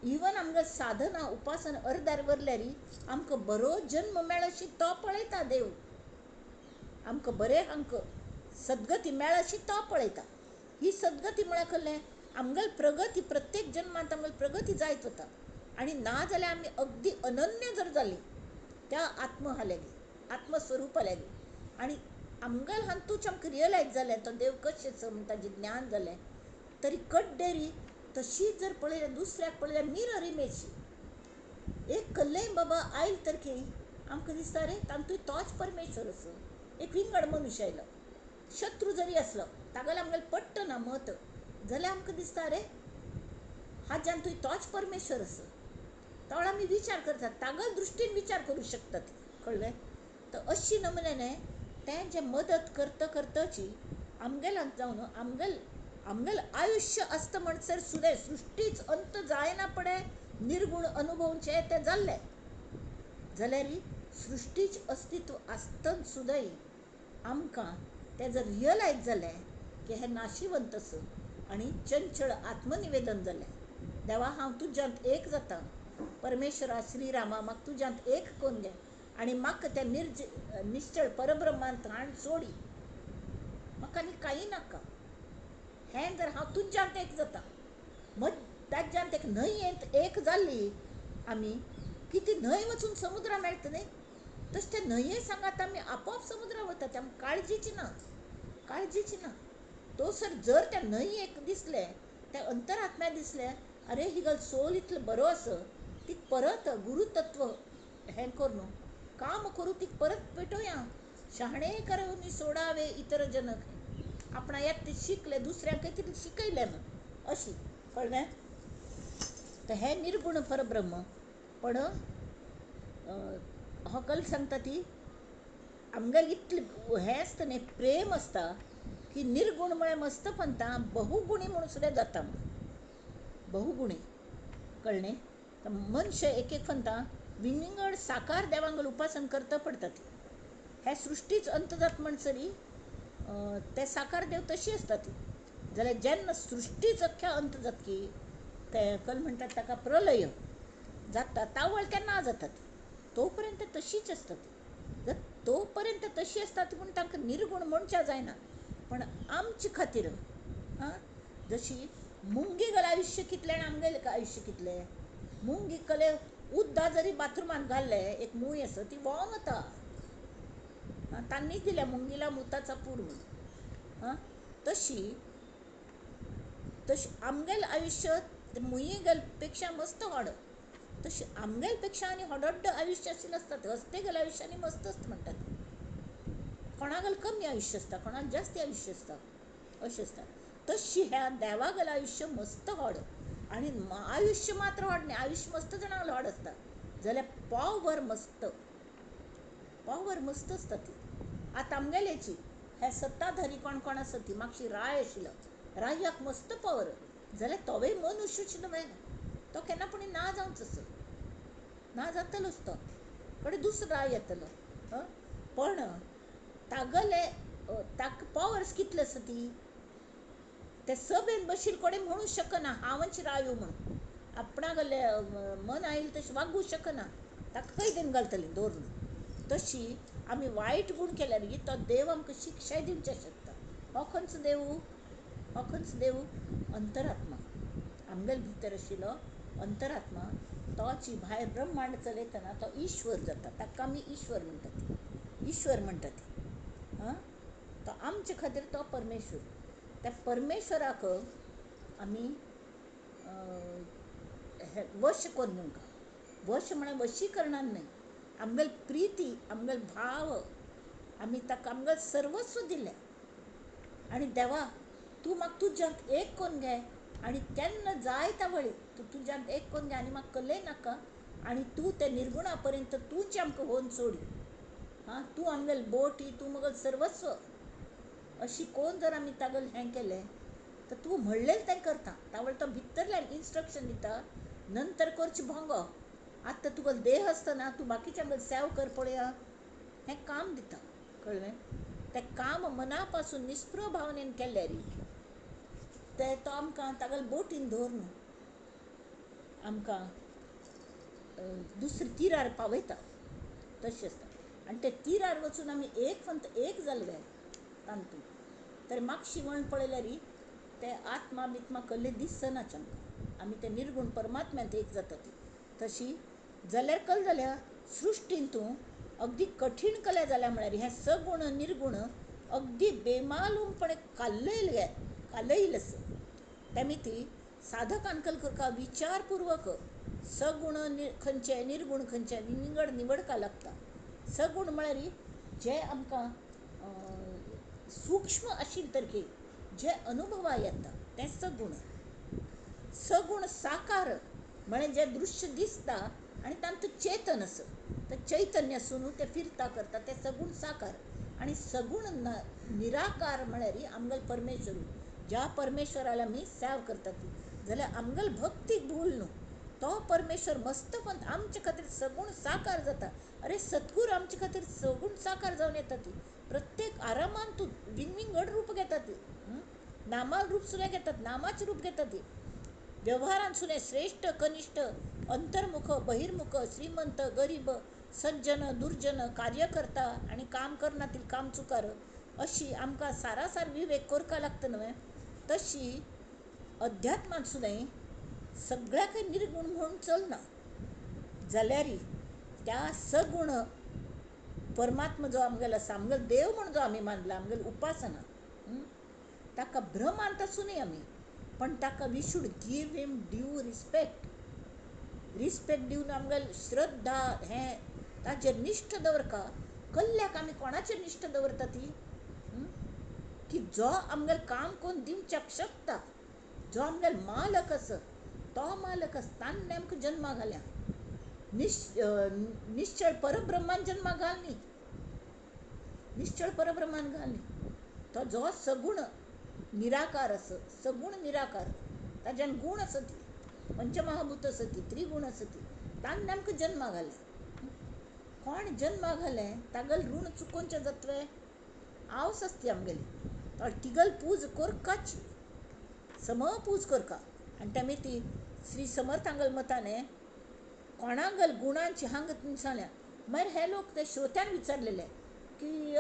इवन आमकां साधना उपासना अर्दार वरल्यारी आमकां बरो जन्म मेळशी तो पळयता देव. आमकां बरें हांकां सद्गती मेळशी तो पळयता. ही सद्गती म्हळ्यार कसलें, आमगेल प्रगती प्रत्येक जन्मांत आमगेल प्रगती जायत वता. आनी ना जाल्यार आमी अगदी अनन्य जर जाली त्या आत्मा लेगीत आत्मस्वरुपा लेगीत, आनी आमगेल हातूंच आमकां रियलायज जालें तो देव कशें म्हण ताजें ज्ञान जालें, तरी कड्डेरी तशीच जर पळयल्यार दुसऱ्याक पळयल्यार मिरर इमेज एक कल्लें बाबा आयल तर खंय आमकां दिसता रे तातूंय तोच परमेश्वर असो. एक विंगड मनुश्य आयलो, शत्रू जरी असलो तागेलो आमगेले पट्ट ना मत जाल्यार आमकां दिसता रे हाज्यांतूय तोच परमेश्वर असो. तो आमी विचार करतात, तागल दृश्टीन विचार करूं शकतात. कळ्ळें? तर अशी नमुन्याने तें जें मदत करता करताची आमगेलांत जावन आमगेल आयुश्य आसता म्हणसर सुद्दां सृश्टीच अंत जायना पडे निर्गुण अनुभवचे ते जाल्ले जाल्यार सृश्टीच अस्तित्व आसतना सुद्दां आमकां तें जर रियलायज जालें की हें नाशिवंत आसा आनी चंचळ आत्मनिवेदन जालें, देवा हांव तुज्यांत एक जाता, परमेश्वरा श्रीरामा म्हाका तुज्यांत एक कोन्न घे आनी म्हाका त्या निश्चळ परब्रह्मांत हाड सोडी, म्हाका आनी कांय नाका. हें जर हांव तुज्यांत एक जाता ताज्यांत एक न्हंयेंत एक जाल्ली आमी कितें न्हंय वचून समुद्रा मेळटा न्ही, तशें ते न्हंये सांगात आमी आपोआप समुद्रा वता. ते काळजीची ना. तो जर त्या न्हंयेक दिसलें, त्या अंतरात्म्या दिसलें अरे ही गल सोल इतलो बरो आसा, ती परत गुरुतत्व हें कर न्हू काम करूं, ती परत पेटोवया. शहाणे करून सोडावे इतर जनक, आपण यात ते शिकले दुसऱ्यांक कितें शिकयलें ना अशी. कळ्ळें? तर हे निर्गुण परब्रह्म. पण हकल सांगता ती आमगेल इतलें हें आसता न्ही, प्रेम आसता की निर्गुण म्हळ्यार मस्त म्हणटा बहुगुणी म्हणून सुद्दां जाता. बहुगुणी. कळ्ळें? तर मनुष्य एक म्हणटा विंगड साकार देवांगल उपासन करता पडटात. हे सृश्टीच अंत जात म्हणसरी ते साकार देव तशी आसतात. जाल्यार जेन्ना सृश्टीच अख्ख्या अंत जातकी ते कल म्हणटात ताका प्रलय जाता, तावळ ते ना जातात. तोपर्यंत तशीच आसतात. जर तोपर्यंत तशी असतात पूण तांकां निर्गुण म्हणच्या जायना. पण आमचे खातीर जशी मुंगी गल आयुश्य कितलें आनी आमगेलें आयुश्य कितलें. मुंगी कले उद्दा जरी बाथरुमांत घाल्ले, एक मुंय आसा ती व्हांवन वता. तांणी दिल्या मुंगीला मुताचा पूर म्हणून. तशी आमगेल आयुश्य मुंये पेक्षा मस्त व्हड. तशी आमगेल पेक्षा आनी व्हडड्ड आयुश्य आशिल्लें आसतात. हस्ते गेल आयुश्यानी मस्त आसता म्हणटात. कोणागेल कमी आयुश्य आसता, कोणाक जास्त आयुश्य आसता, अशें आसता. तशी ह्या देवागेल आयुश्य मस्त व्हड. आनी आयुश्य मात्र व्हड न्ही, आयुश्य मस्त जाणांगेलें व्हड आसता जाल्यार पावभर मस्त आसता ती. आतां आमगेलेची हे सत्ताधारी कोण आसा ती मागची राय आशिल्लो, रायाक मस्त पावर जाल्यार तोवय मनुष्यच न्हय, तो केन्नापुणी ना जावंच असो, ना जातलोच तो कडेन दुसरो राय येतलो. पण तागेले ताका पावर्स कितले आसा ती ते सभेन बशील कोणें म्हणूं शकना हांवच रायो म्हणून. आपणागेले मन आयले तशें वागूं शकना, ताका कैदेन घालतलीं दवरून. तशी आमी वायट गूण केल्यार तो देव आमकां शिक्षाय दिवचे शकता. हो खंयचो देव अंतरात्मा. आमगेले भितर आशिल्लो अंतरात्मा तोची भायर ब्रह्मांड चलयतना तो ईश्वर जाता. ताका आमी ईश्वर म्हणटात. तो आमचे खातीर तो परमेश्वर. त्या परमेश्वराक आमी वश करून घेवंक. वश म्हळ्यार वशीकरणान न्हय, आमगेल प्रिती आमगेल भाव आमी ताका आमगेल सर्वस्व दिलें. आनी देवा तूं म्हाका तुज्यांत एक कोन्न घे आनी केन्ना जाय त्या वेळी तूं तुज्यांत एक कोन्न घे आनी म्हाका कसलेंय नाका. आनी तूं ते निर्गुणा पर्यंत तूंच आमकां व्होवन सोडी. तूं आमगेल बोटी, तूं म्हगेल सर्वस्व. अशी कोण जर आमी तागेल हें केलें तर तूं म्हणलें तें करता. तावळ तो भितरल्यान इन्स्ट्रक्शन दिता, नंतर करची भोंगो. आतां तुगेलो देह आसतना तूं बाकीच्यांगेर सेवा कर पळया, हें काम दिता. कळ्ळें? तें काम मना पासून निस्पृह भावनेन केल्यार ते तो आमकां तागेले बोटीन दवर न्हू. आमकां दुसरी तिरार पावयता तशें आसता. आनी ते तिरार वचून आमी एक फक्त एक जाल्ले तांतून तर म्हाका शिवण पळयल्यार ते आत्मा बित्मा कसले दिसनाच आमकां. आमी ते निर्गुण परमात्म्यांत एक जाता ती तशी जाल्यार कल जाल्या सृश्टीन तूं अगदी कठीण कले जाल्या म्हळ्यार हे सगुण निर्गुण अगदी बेमालूमपणे कालयले तेमी ती साधकान कल करका विचारपूर्वक सगुण खंयचे निर्गुण खंयचे निवडका लागता. सगुण म्हळ्यार जे आमकां सूक्ष्म आशिल्ले तरी जे अनुभवा येता ते सगुण. सगुण साकार म्हळ्यार जे दृश्य दिसता आनी तांतूं चेतन आसा ते चैतन्य आसून ते फिरता करता ते सगुण साकार. आनी सगुण निराकार म्हळ्यार आमगेल परमेश्वर ज्या परमेश्वराला आमी सेवा करतात जाल्यार आमगेल भक्तीक भूल न्हू तो परमेश्वर मस्तपंत आमचे खातीर सगुण साकार जाता. अरे सतगुरू आमचे खातीर सगुण साकार जावन येता ती प्रत्येक आरामान तूं विंगड रूप घेता ती नामा रूप सुद्दां घेतात नामाचे रूप घेता ती व्यवहारान सुद्दां श्रेष्ठ कनिष्ठ अंतर्मुख बहिर्मुख श्रीमंत गरीब सज्जन दुर्जन कार्यकर्ता आनी काम करनातील काम चुकार अशी आमकां सारासार विवेक करका लागता न्हय. तशी अध्यात्मांत सुद्दां सगळ्याक निर्गुण म्हणून चलना जाल्यार त्या सगुण परमात्मा जो आमगेलो आसा आमगेलो देव म्हणून जो आमी मानला आमगेली उपासना ताका भ्रम मानता सुनी आमी पण ताका we should give him due respect दिवन आमगेल श्रद्धा हें ताजेर निश्ठ दवरका. कल्ल्याक आमी कोणाचेर निश्ठ दवरता ती की जो आमगेल काम करून दिवच्याक शकता जो आमगेल मालक आसा तो मालक आसा ताणें नेमको जन्मा घाल्या निश्चळ परब्रह्मान जन्मा घालनी निश्चळ परब्रह्मान घालनी तो जो सगुण निराकार आसा सगुण निराकार ताज्यान गुण आसा ती पंचमहाभूत आसा ती त्रिगुण आसा ती ताणें नेमको जन्मा घालें. कोण जन्मा घालें तागेल ऋण चुकोवचें जातलें आवस आसती आमगेली तो तिगल पूज करकाची समपूज करका. आनी तेमी ती श्री समर्थांगल मताने कोणागल गुणांची हांगा सांगल्या मागीर हे लोक ते श्रोत्यांक विचारलेले की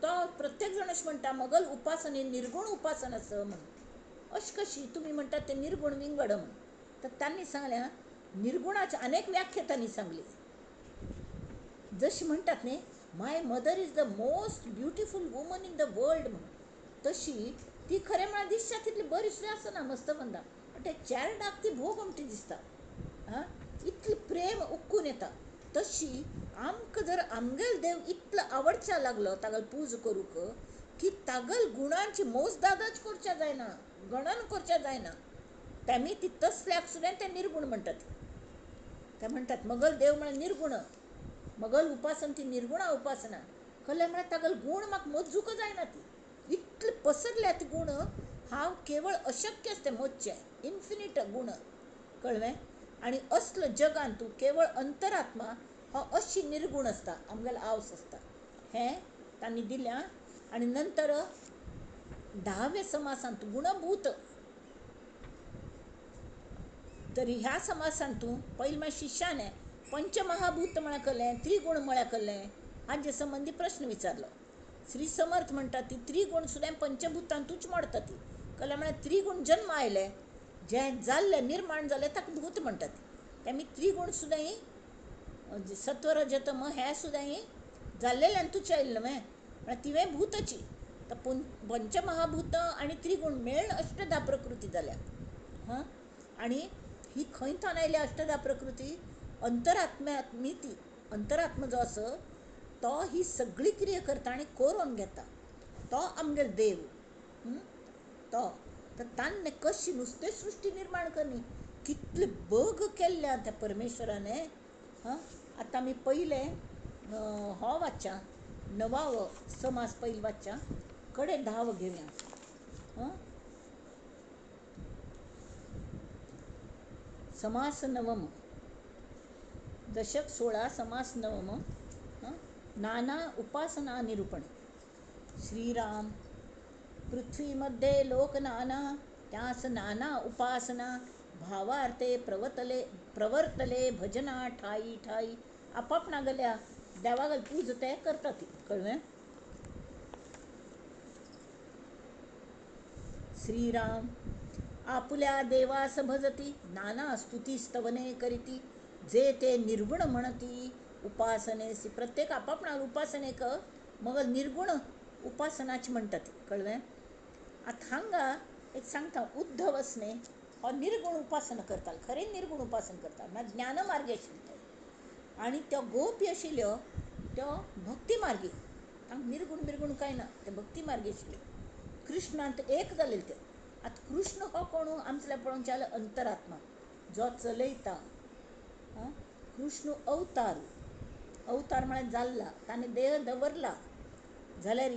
तो प्रत्येक जण अशें म्हणटा मगल उपासना ही निर्गुण उपासना आसा म्हणून अशी कशी तुमी म्हणटात ते निर्गुण विंगड म्हणून. तर तांणी सांगल्या निर्गुणाची अनेक व्याख्या तांणी सांगली जशी म्हणटात न्ही my mother is the most beautiful woman in the world म्हणून तशी ती खरें म्हळ्यार दिसता तितली बरी सुद्दां आसना मस्त बंदा पण ते चेरडाक ती भोग म्हणटी दिसता इतली प्रेम उक्कून येता. तशी आमकां जर आमगेल देव इतलो आवडच्या लागलो तागेल पूज करूक की तागेल गुणांची मोजदादच करचें जायना गणन करचें जायना तेमी ती तसल्याक सुद्दां ते निर्गुण म्हणटात. ते म्हणटात मगल देव म्हळ्यार निर्गुण मगल उपासना ती निर्गुणा उपासना कळ्ळें म्हळ्यार तागेल गुण म्हाका मोजूंक जायना ती इतले पसरल्या ती गुण हांव केवळ अशक्य आसता मोजचें इन्फिनीट गुण कळ्ळें. आनी असलो जगान तूं केवळ अंतरात्मा हो अशी निर्गुण आसता आमगेलो आवस आसता हें तांणी दिल्या. आनी नंतर 10व्या समासांत गुणभूत तरी ह्या समासान तूं पयलीं म्हाज्या शिश्यान पंचमहाभूत म्हळ्यार कळ्ळें त्रिगुण म्हळ्यार कळ्ळें हाजे संबंदी प्रश्न विचारलो. श्री समर्थ म्हणटा ती त्रिगुण सुद्दां पंचभूतांतूच मोडटा ती कळ्ळें म्हळ्यार त्रिगुण जन्म आयले जें जाल्लें निर्माण जालें ताका भूत म्हणटात. तेमी त्रिगुण सुद्दां सत्व रजतम हें सुद्दां जाल्लेल्यांतूच आयिल्लें न्हय म्हळ्यार तिवें भूतची तर पंचमहाभूत आनी त्रिगुण मेळून अष्टधा प्रकृती जाल्या. आनी ही खंयच्यान आयल्या अष्टधा प्रकृती अंतरात्म्यांत ती अंतरात्मा जो आसा तो ही सगळी क्रिया करता आनी करून घेता तो आमगेलो देव तो. तर ताणें कशी नुस्तें सृश्टी निर्माण करनी कितले बग केल्ल्या त्या परमेश्वरान. आतां आमी पयलें हो वाचच्या 9वो समास पयलीं वाचच्या कडेन 10 घेवया. समास नवम दशक 16 समास नवम नाना उपासना निरूपण. श्रीराम पृथ्वीमध्ये लोक नाना त्यास नाना उपासना भावार्थे प्रवर्तले भजना ठाई ठाई. आपापणागल्या देवागल पूज ते करता ती कळवे. श्रीराम आपुल्या देवास भजती नाना स्तुती स्तवने करीती जे ते निर्गुण म्हणती उपासनेसी. प्रत्येक आपापणा उपासनेक मग निर्गुण उपासनाची म्हणतात कळवे. आता हांगा एक सांगता उद्धव असणे हो निर्गुण उपासन करताल, खरे निर्गुण उपासन करताल ना ज्ञान मार्गे आशिल्ले. आणि त्यो गोपी आशिल्ल्यो त्यो भक्ती मार्गी. तांकां निर्गुण बिरगुण कांय ना, ते भक्ती मार्गी आशिल्ले. कृष्णांत एक जालेले ते. आता कृष्ण हो कोण आमचल्या पळोवनचे जाल्यार अंतरात्मा जो चलयता. कृष्ण अवतार. अवतार म्हळ्यार जाल्ला, ताणें देह दवरला जाल्यार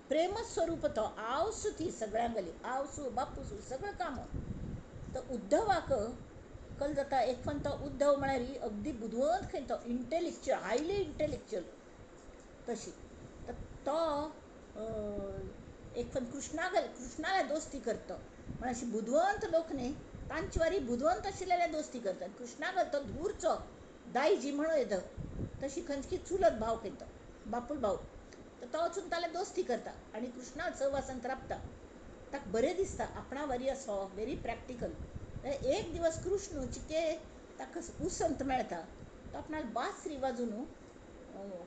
प्रेमच स्वरूप तो आवसू ती सगळ्यांगली आवसू बापूसू सगळं काम. तर उद्धवाक कल जाता एक फन तो उद्धव म्हळ्यार अगदी बुदवंत खंय तो इंटेलेक्च्युअल, हायली इंटेलेक्च्युअल तशी. तर तो एक फन कृष्णाला दोस्ती करता म्हण अशी बुदवंत लोक न्ही तांची वारी बुदवंत आशिल्ल्या दोस्ती करतात. कृष्णागल तो धूरचो दायजी म्हणून येता तशी खंयची चुलत भाव खंय तो बापूल भाव. तर तो वचून ताले दोस्ती करता आनी कृष्णा सहवासांत राबता. ताका बरें दिसता आपणा वारी असो व्हेरी प्रॅक्टिकल. एक दिवस कृष्ण चिके ताका उसंत मेळटा तो आपणाक बासरी वाजून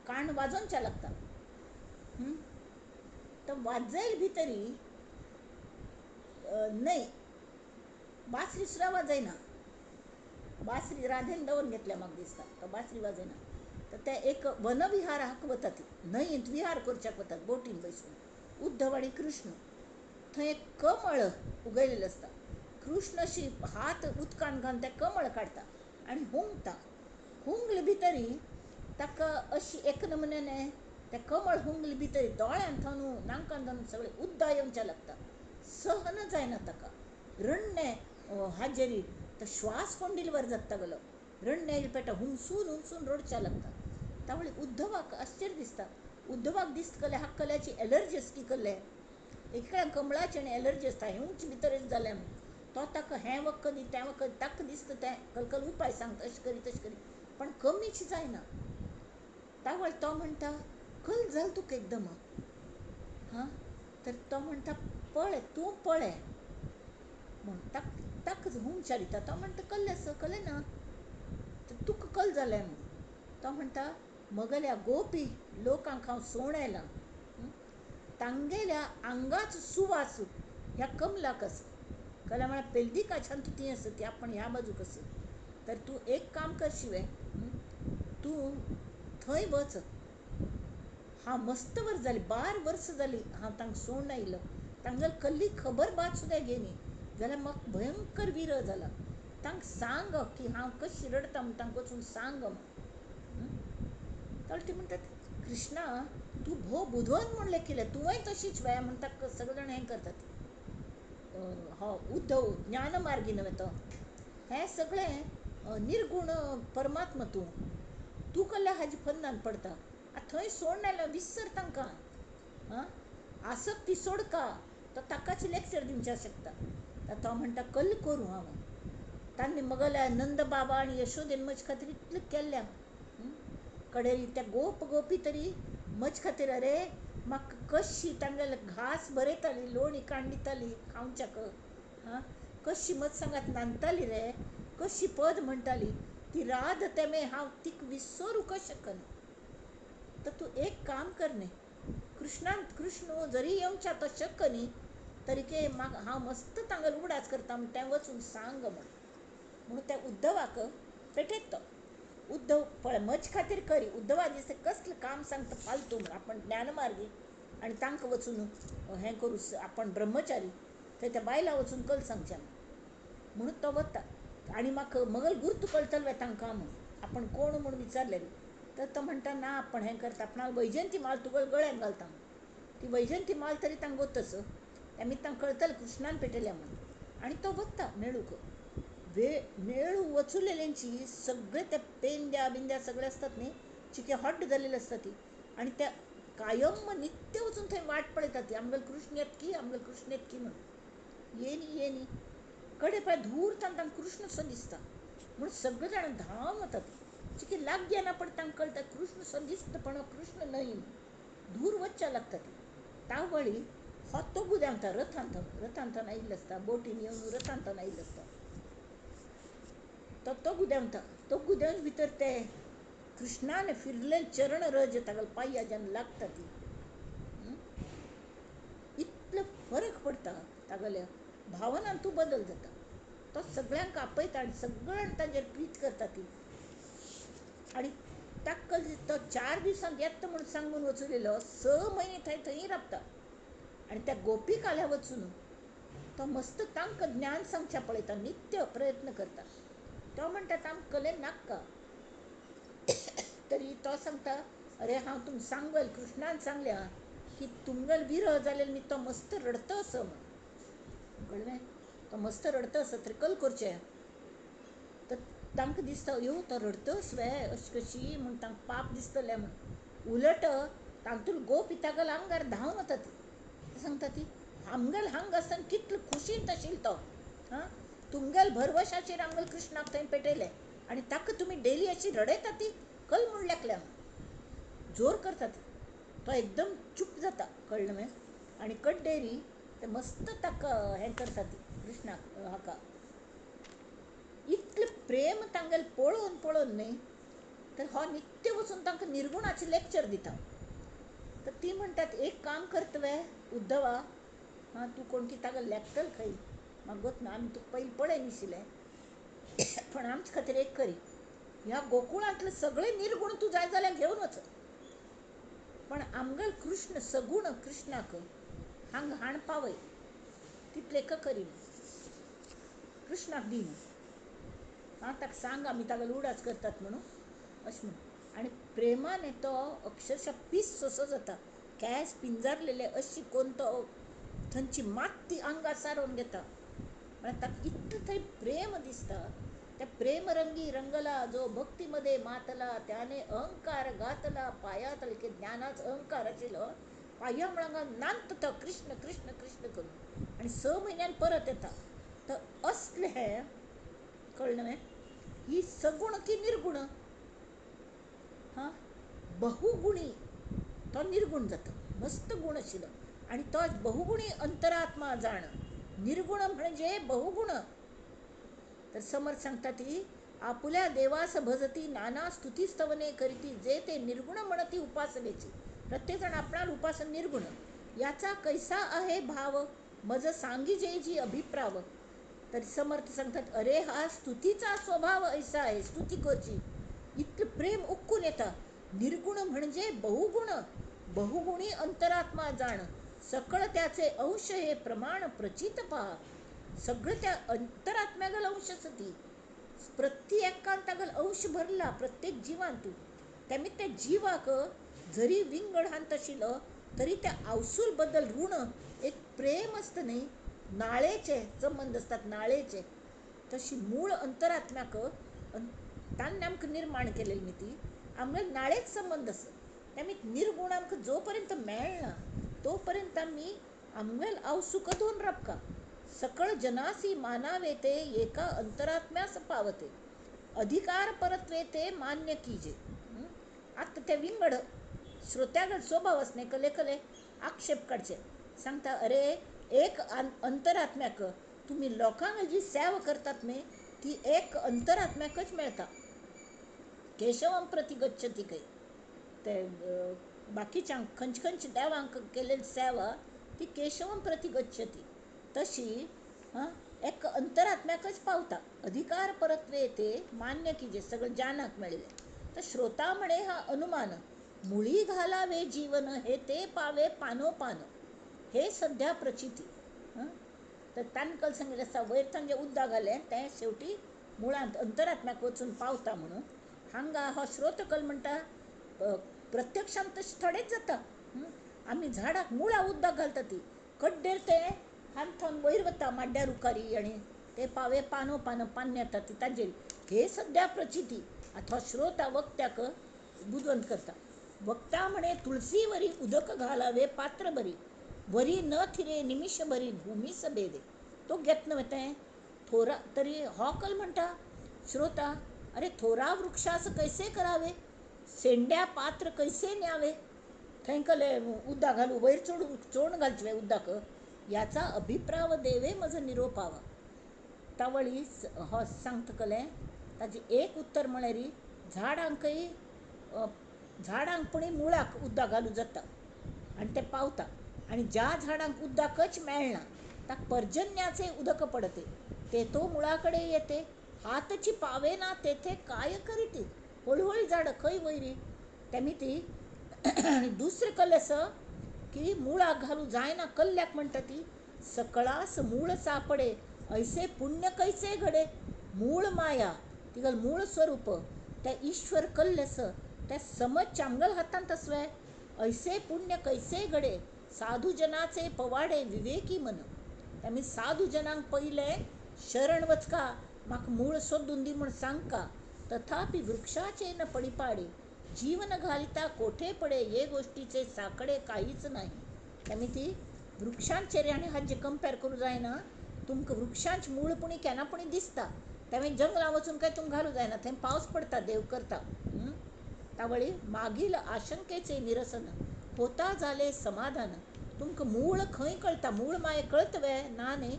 कान वाजोवनच्या लागता. तो वाजयल भितरी न्हय बासरी सुद्दां वाजयना. बासरी राधेन दवरून घेतल्या म्हाका दिसता, तो बासरी वाजयना. तर ते एक वनविहाराक वता ती न्हंयेंत विहार करच्याक वतात बोटीन बसून उद्धव आनी कृष्ण. थंय एक कमळ उगयलेलें आसता. कृष्ण अशी हात उदकान घालून तें कमळ काडटा आनी हुंगता. हुंगले भितरी ताका अशी एक नमुन्याने तें कमळ हुंगले भितरी दोळ्यांत न्हू नाकांत न्हू सगळें उद्दां येवनचें लागता. सहन जायना ताका. रण्णे हाजेरी तो श्वास कोण डिलिव्हर जाता तागेलो. रण्णे पेटा हुंसून रडच्या लागता. तावळी उद्धवाक आश्चर्य दिसता. उद्धवाक दिसता कले हाक कल्याची एलर्जी आसली कल्ले. एका कमळाची आनी एलर्जी आसता हुंच भितर जालें. तो ताका हें वख दी तें वख दी ताका दिसता तें कलकल उपाय सांगता अशें करी तशें करी पण कमीच जायना. तावळ तो म्हणटा कल जाल तुका एकदम. तर तो म्हणटा पळय तूं पळय म्हण ताका हुंच्या दिता. तो म्हणटा कल्लें आसा कल्लें ना. तर तुका कल जालें म्हण. तो म्हणटा मगल्या गोपी लोकांक हांव सोण येयलां तांगेल्या आंगाच सुवास ह्या कमलाक आसा. कला म्हळ्यार पेलदिकाच्यान तूं ती आसा ती आपण ह्या बाजूक आसा. तर तूं एक काम कर शिवे, तूं थंय वच. हांव मस्त वर्स जाली 12 वर्स जाली हांव तांकां सोडून आयिल्लो. तांगेली कसली खबर बात सुद्दां घेयनी जाल्यार म्हाका भयंकर विरह जाला. तांकां सांग की हांव कशी रडटा म्हूण तांकां वचून सांग म्हूण. तर ती म्हणटात कृष्णा तूं भोव बुदवंत म्हूण लेखिल्लें तुवंय तशीच वया म्हूण ताका सगळे जाण हें करतात. हो उद्धव ज्ञानमार्गी न्हय तो. हें सगळें निर्गुण परमात्मा तूं कसल्या हाजे फंदान पडटा. थंय सोडून आयलो विसर तांकां. आसक्ती सोडका. तो ताकाच लेक्चर दिवचें शकता. तर तो म्हणटा कल्ल करूं हांव. तांणी मगल्या नंद बाबा आनी यशोदेन म्हजे खातीर इतलें केल्लें. कडेन त्या गोपी तरी म्हजे खातीर अरे म्हाका कशी तांगेले घास बरयताली लोणी काडून दिताली खावच्याक. कशी मत सांगात नांदताली रे, कशी पद म्हणटाली ती राध तेमे हांव तीक विसरूं कशें शकना. तर तूं एक काम कर न्ही कृष्ण जरी येवच्या तो शक्य न्ही तरी के म्हाका हांव मस्त तांगेलो उडास करता म्हूण तें वचून सांग म्हणून त्या उद्धवाक पेटयत तो. उद्धव पळय म्हजे खातीर करी. उद्धवा दिसता कसलें काम सांगता फालतू म्हूण आपण ज्ञानमार्गी आनी तांकां वचून हें करूं आपण ब्रह्मचारी थंय त्या बायलां वचून कल सांगचें म्हणून तो वता. आनी म्हाका मगल गुर्त कळटले तांकां म्हूण आपण कोण म्हूण विचारलें तर तो म्हणटा ना आपण हें करता आपणाक वैजयंती माळ तुगेल गळ्यान घालता. ती वैजयंती माळ तरी तांकां वतच तेमी तांकां कळटलें कृष्णान पेटयल्या म्हणून. आनी तो वता मेळूक. मेळू वचूलेल्यांची सगळे ते पेंद्या बिंद्या सगळे आसतात न्ही चिके हड्ड जाल्लेली आसता ती. आनी त्या कायम नित्य वचून थंय वाट पळयता ती आमगेलो कृष्ण येतकी आमगेलो कृष्ण येतकी म्हणून. येनी कडे पळय धूर तांकां कृष्ण सो दिसता म्हणून सगळे जाण धांवन वतात चिकी लाग ना पण तांकां कळटा कृष्ण सो दिसता पण कृष्ण न्हय धूर वच्चा लागता ती तावळी हो तो गुद्यांता रथांतन आयिल्लो आसता बोटीन येवन रथांतन आयिल्लो आसता तो गुद्यांता तो गुद्यान भितर ते कृष्णान फिरले चरण रज तागल पांया जेन्ना लागता ती इतलो फरक पडटा तागेल्या भावनान तूं बदल जाता तो सगळ्यांक आपयता आनी सगळ्यांक ताजेर प्रीत करता ती आनी ताका तो 4 दिसांत येता म्हणून सांगून वचूलेलो 6 म्हयने थंय राबता आनी त्या गोपिकाल्या वचून तो मस्त तांकां ज्ञान सांगच्या पळयता नित्य प्रयत्न करता तो म्हणटा तांकां कले नाका तरी तो सांगता अरे हांव तुमकां सांगल कृष्णान सांगल्या की तुमगेल विरह जाल्यार मी तो मस्त रडता असो म्हण कळ्ळें तो मस्त रडता असो तरी कल करचें तर तांकां दिसता यो तो रडतस वे अशी कशी म्हूण तांकां पाप दिसतलें म्हूण उलट तांतून गोपी तागेल आंगार धांवन वता ती सांगता ती आमगेल हांग आसतना कितलो खुशींत आशिल्लो तो हां तुमगेल भरवशाचेर आमगेल कृष्णाक थंय पेटयलें आनी ताका तुमी डेली अशी रडयता ती कल म्हूण लेखल्या जोर करता ती तो एकदम चूप जाता कळ्ळें न्हय आनी कड्डेरी ते मस्त ताका हें करता ती कृष्णाक हाका इतलें प्रेम तांगेल पळोवन न्ही तर हो नित्य वचून तांकां निर्गुणाचें लेक्चर दिता तर ती म्हणटात एक काम कर तुवें उद्धवा हां तूं कोण की ताका लेखतल खंय म्हाका गोत ना आमी तुका पयलीं पळय नाशिल्लें पण आमचे खातीर एक करी ह्या गोकुळांतले सगळे निर्गुण तूं जाय जाल्यार घेवन वच पण आमगेल कृष्ण सगुण कृष्णाक हांग हाण पावय तितलें करी कृष्णाक दी हां ताका सांग आमी तागेलो उडाच करतात म्हणून अशें म्हणून आनी प्रेमान तो अक्षरशः पीस सोसो जाता केंस पिंजारलेले अशी कोण तो थंयची माती आंगार सारोवन घेता म्हळ्यार ताका इतलें थंय प्रेम दिसता त्या प्रेमरंगी रंगला जो भक्तीमध्ये मातला त्याने अहंकार घातला पायात के ज्ञानाचा अहंकार आशिल्लो पाया म्हणा नांत तो कृष्ण कृष्ण कृष्ण करून आनी 6 म्हयन्यान परत येता तर असले हें कळ्ळें न्हय ही सगुण की निर्गुण हां बहुगुणी तो निर्गुण जाता मस्त गुण आशिल्लो आनी तो बहुगुणी अंतरात्मा जाण निर्गुण म्हणजे बहुगुण तर समर्थ सांगता ती आपुल्या देवास भजती नाना स्तुती स्तवने करीती जे ते निर्गुण म्हणती उपासनेची प्रत्येक जण आपणाला उपासन निर्गुण याचा कैसा आहे भाव मज सांगी जे जी अभिप्राव तर समर्थ सांगतात अरे हा स्तुतीचा स्वभाव ऐसा आहे स्तुती करची इतकं प्रेम उक्कून येतं निर्गुण म्हणजे बहुगुण बहुगुणी अंतरात्मा जाण सकळ त्याचे अंश हे प्रमाण प्रचित पहा सगळं त्या अंतरात्म्यागल अंश ती प्रत्येकान तागल अंश भरला प्रत्येक जिवांत त्यामुळे त्या जीवाक जरी विंगड हांत आशिल्लो तरी त्या अवसूल बद्दल ऋण एक प्रेम असतं न्ही नाळेचे संबंध असतात नाळेचे तशी मूळ अंतरात्म्याक ताणें आमकां निर्माण केलेली न्ही ती आमगे नाळेच संबंध आसा त्यामुळे निर्गुण आमकां जो पर्यंत मेळना तो पर्यंत आमी आमगेल अवसू कदून राबका सकळ जनासी मानावे ते एका अंतरात्म्यास पावते अधिकार परत्वे ते मान्य कीजे आता ते विंगड श्रोत्यागड स्वभाव असणे कले कले आक्षेप काढचे सांगता अरे एक अंतरात्म्याक तुम्ही लोकांक जी सेवा करतात न्ही ती एक अंतरात्म्याकच मेळटा केशवम प्रति गच्छती काही ते बाकीच्यांक खंयची खंयची देवांक केलेली सेवा ती केशवम प्रति गच्छती तशी एक अंतरात्म्याकच पावता अधिकार परत्वे ते मान्य कीजे सगळं जानाक मेळिल्लें तर श्रोता म्हणे हा अनुमान मुळी घालावे जीवन हे ते पावे पानोपान हे सध्या प्रचिती तर तांकां सांगिल्लें आसा वयर तांगे उद्दा घालें तें शेवटी मुळांत अंतरात्म्याक वचून पावता म्हणून हांगा हो श्रोतकल म्हणटा प्रत्यक्षांत तशें थोडेच जाता आमी झाडाक मुळां उदक घालता ती कड्डेर ते हांथान वयर वता माड्ड्यार उकारी आनी ते पावे पानो पान पान येता ती ताजेर हे सध्या प्रचिती आता हो श्रोता वक्त्याक बुदवंत करता वक्ता म्हणे तुळसी वरी उदक घालावे पात्र बरी वरी न थिरे निमिष बरी भूमी सबेदे तो घेत नव्हे तें थोरा तरी हॉकल म्हणता श्रोता, अरे थोरा वृक्षास कैसे करावे, सेंड्या पात्र कैसे न्यावे, थैंकले उद्दा घालू वैर चोण घालचे उद्दाक, याचा अभिप्राव देवे मज निरोपावा. तावळी हो सांगतकले ताजी एक उत्तर म्हळ्यारी झाडांकय झाडांक मुळाक उद्दा घालू जाता आणि ते पावता, आणि ज्या झाडांक उद्दाकच मेळना ताक पर्जन्याचे उदक पडते, ते तो मुळाकडे येते, हातची पावेना तेथे काय करीती, हळूहळू झाड खंय वैरी. त्यामी ती दुसरे कलेस की मुळाक घालू जायना कल्ल्याक म्हणटा ती, सकळास मूळ सापडे ऐसे पुण्य कैसे घडे, मूळ माया तिगल मूळ स्वरूप त्या ईश्वर कल्लस त्या समज चांगल हातांत असवे, ऐसे पुण्य कैसे घडे, साधुजनाचे पवाडे विवेकी मन. त्यामी साधुजनांक पहिले शरण वचका माक मूळ सोदून दी म्हण सांगका, तथापि वृक्षाचे न पडी पाडे, जीवन घालिता कोठे पडे, ये गोष्टीचे साकडे काहीच नाही. त्यामी ती वृक्षांचेर आणि हाचे कंपेर करू जायना, तुमकां वृक्षांच मूळपणी केन्नापणी दिसता, त्यामुळे जंगला वचून काय तुमकां घालू जायना, थंय पावस पडता देव करता. तावळी मागील आशंकेचे निरसन होता जाले समाधान, तुमकां मूळ खंय कळता, मूळ माये कळतवे ना न्ही,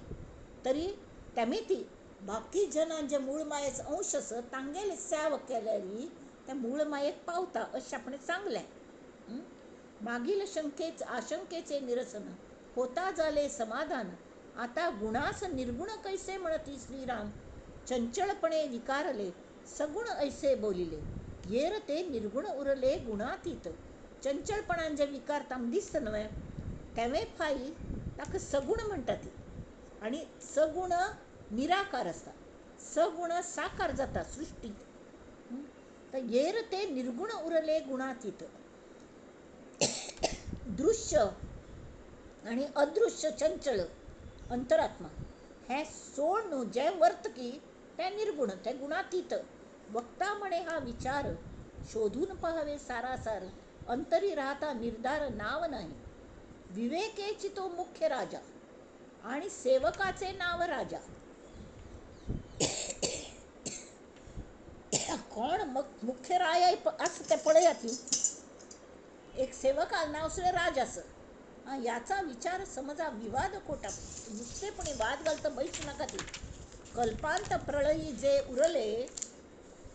तरी त्यामी ती बाकी जनां जे मूळ मायेच अंश आस तांगेले सेवा केलेली त्या मूळ मायेक पावता अशें आपणें सांगलें. मागील आशंकेचे निरसन होता जाले समाधान, आता गुणास निर्गुण कैसे म्हणती श्रीराम, चंचलपणे विकारले सगुण ऐसे बोलिले, येर ते निर्गुण उरले गुणातीत. चंचलपणान जे विकार तांकां दिसता न्हय तेवे फाई ताका सगुण म्हणटा ती, आणि सगुण निराकार असता, सगुण साकार जाता सृष्टीत. तर येर ते निर्गुण उरले गुणातीत. दृश्य आणि अदृश्य चंचल अंतरात्मा हे सोड न्हू, जे वर्तकी ते निर्गुण, ते गुणातीत. वक्ता म्हणे हा विचार शोधून पाहावे सारासार, अंतरी राहता निर्धार नाव नाही, विवेकेची तो मुख्य राजा आणि सेवकाचे नाव राजा. कोण मुख्य राय असं ते पळया ती, एक सेवका नाव सुद्धा राजास, याचा विचार समजा विवाद खोटा, नुसतेपणे वाद घालता बैसू नका. ती कल्पांत प्रळयी जे उरले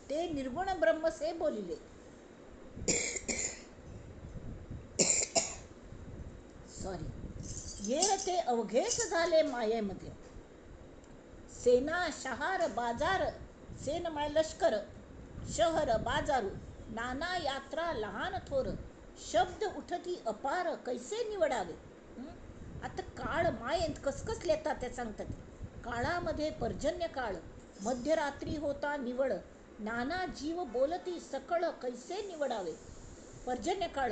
ते निर्गुण ब्रह्म से बोलिले. येर ते अवघेच झाले मायेमध्ये, सेना शहार बाजार, सेन माय लष्कर, शहर बाजारू, नाना यात्रा लहान थोर, शब्द उठती अपार कैसे निवडावे. आता काळ मायेत कसकस येतात ते सांगतात. काळामध्ये पर्जन्य काळ, मध्यरात्री होता निवड, नाना जीव बोलती सकळ कैसे निवडावे. पर्जन्य काळ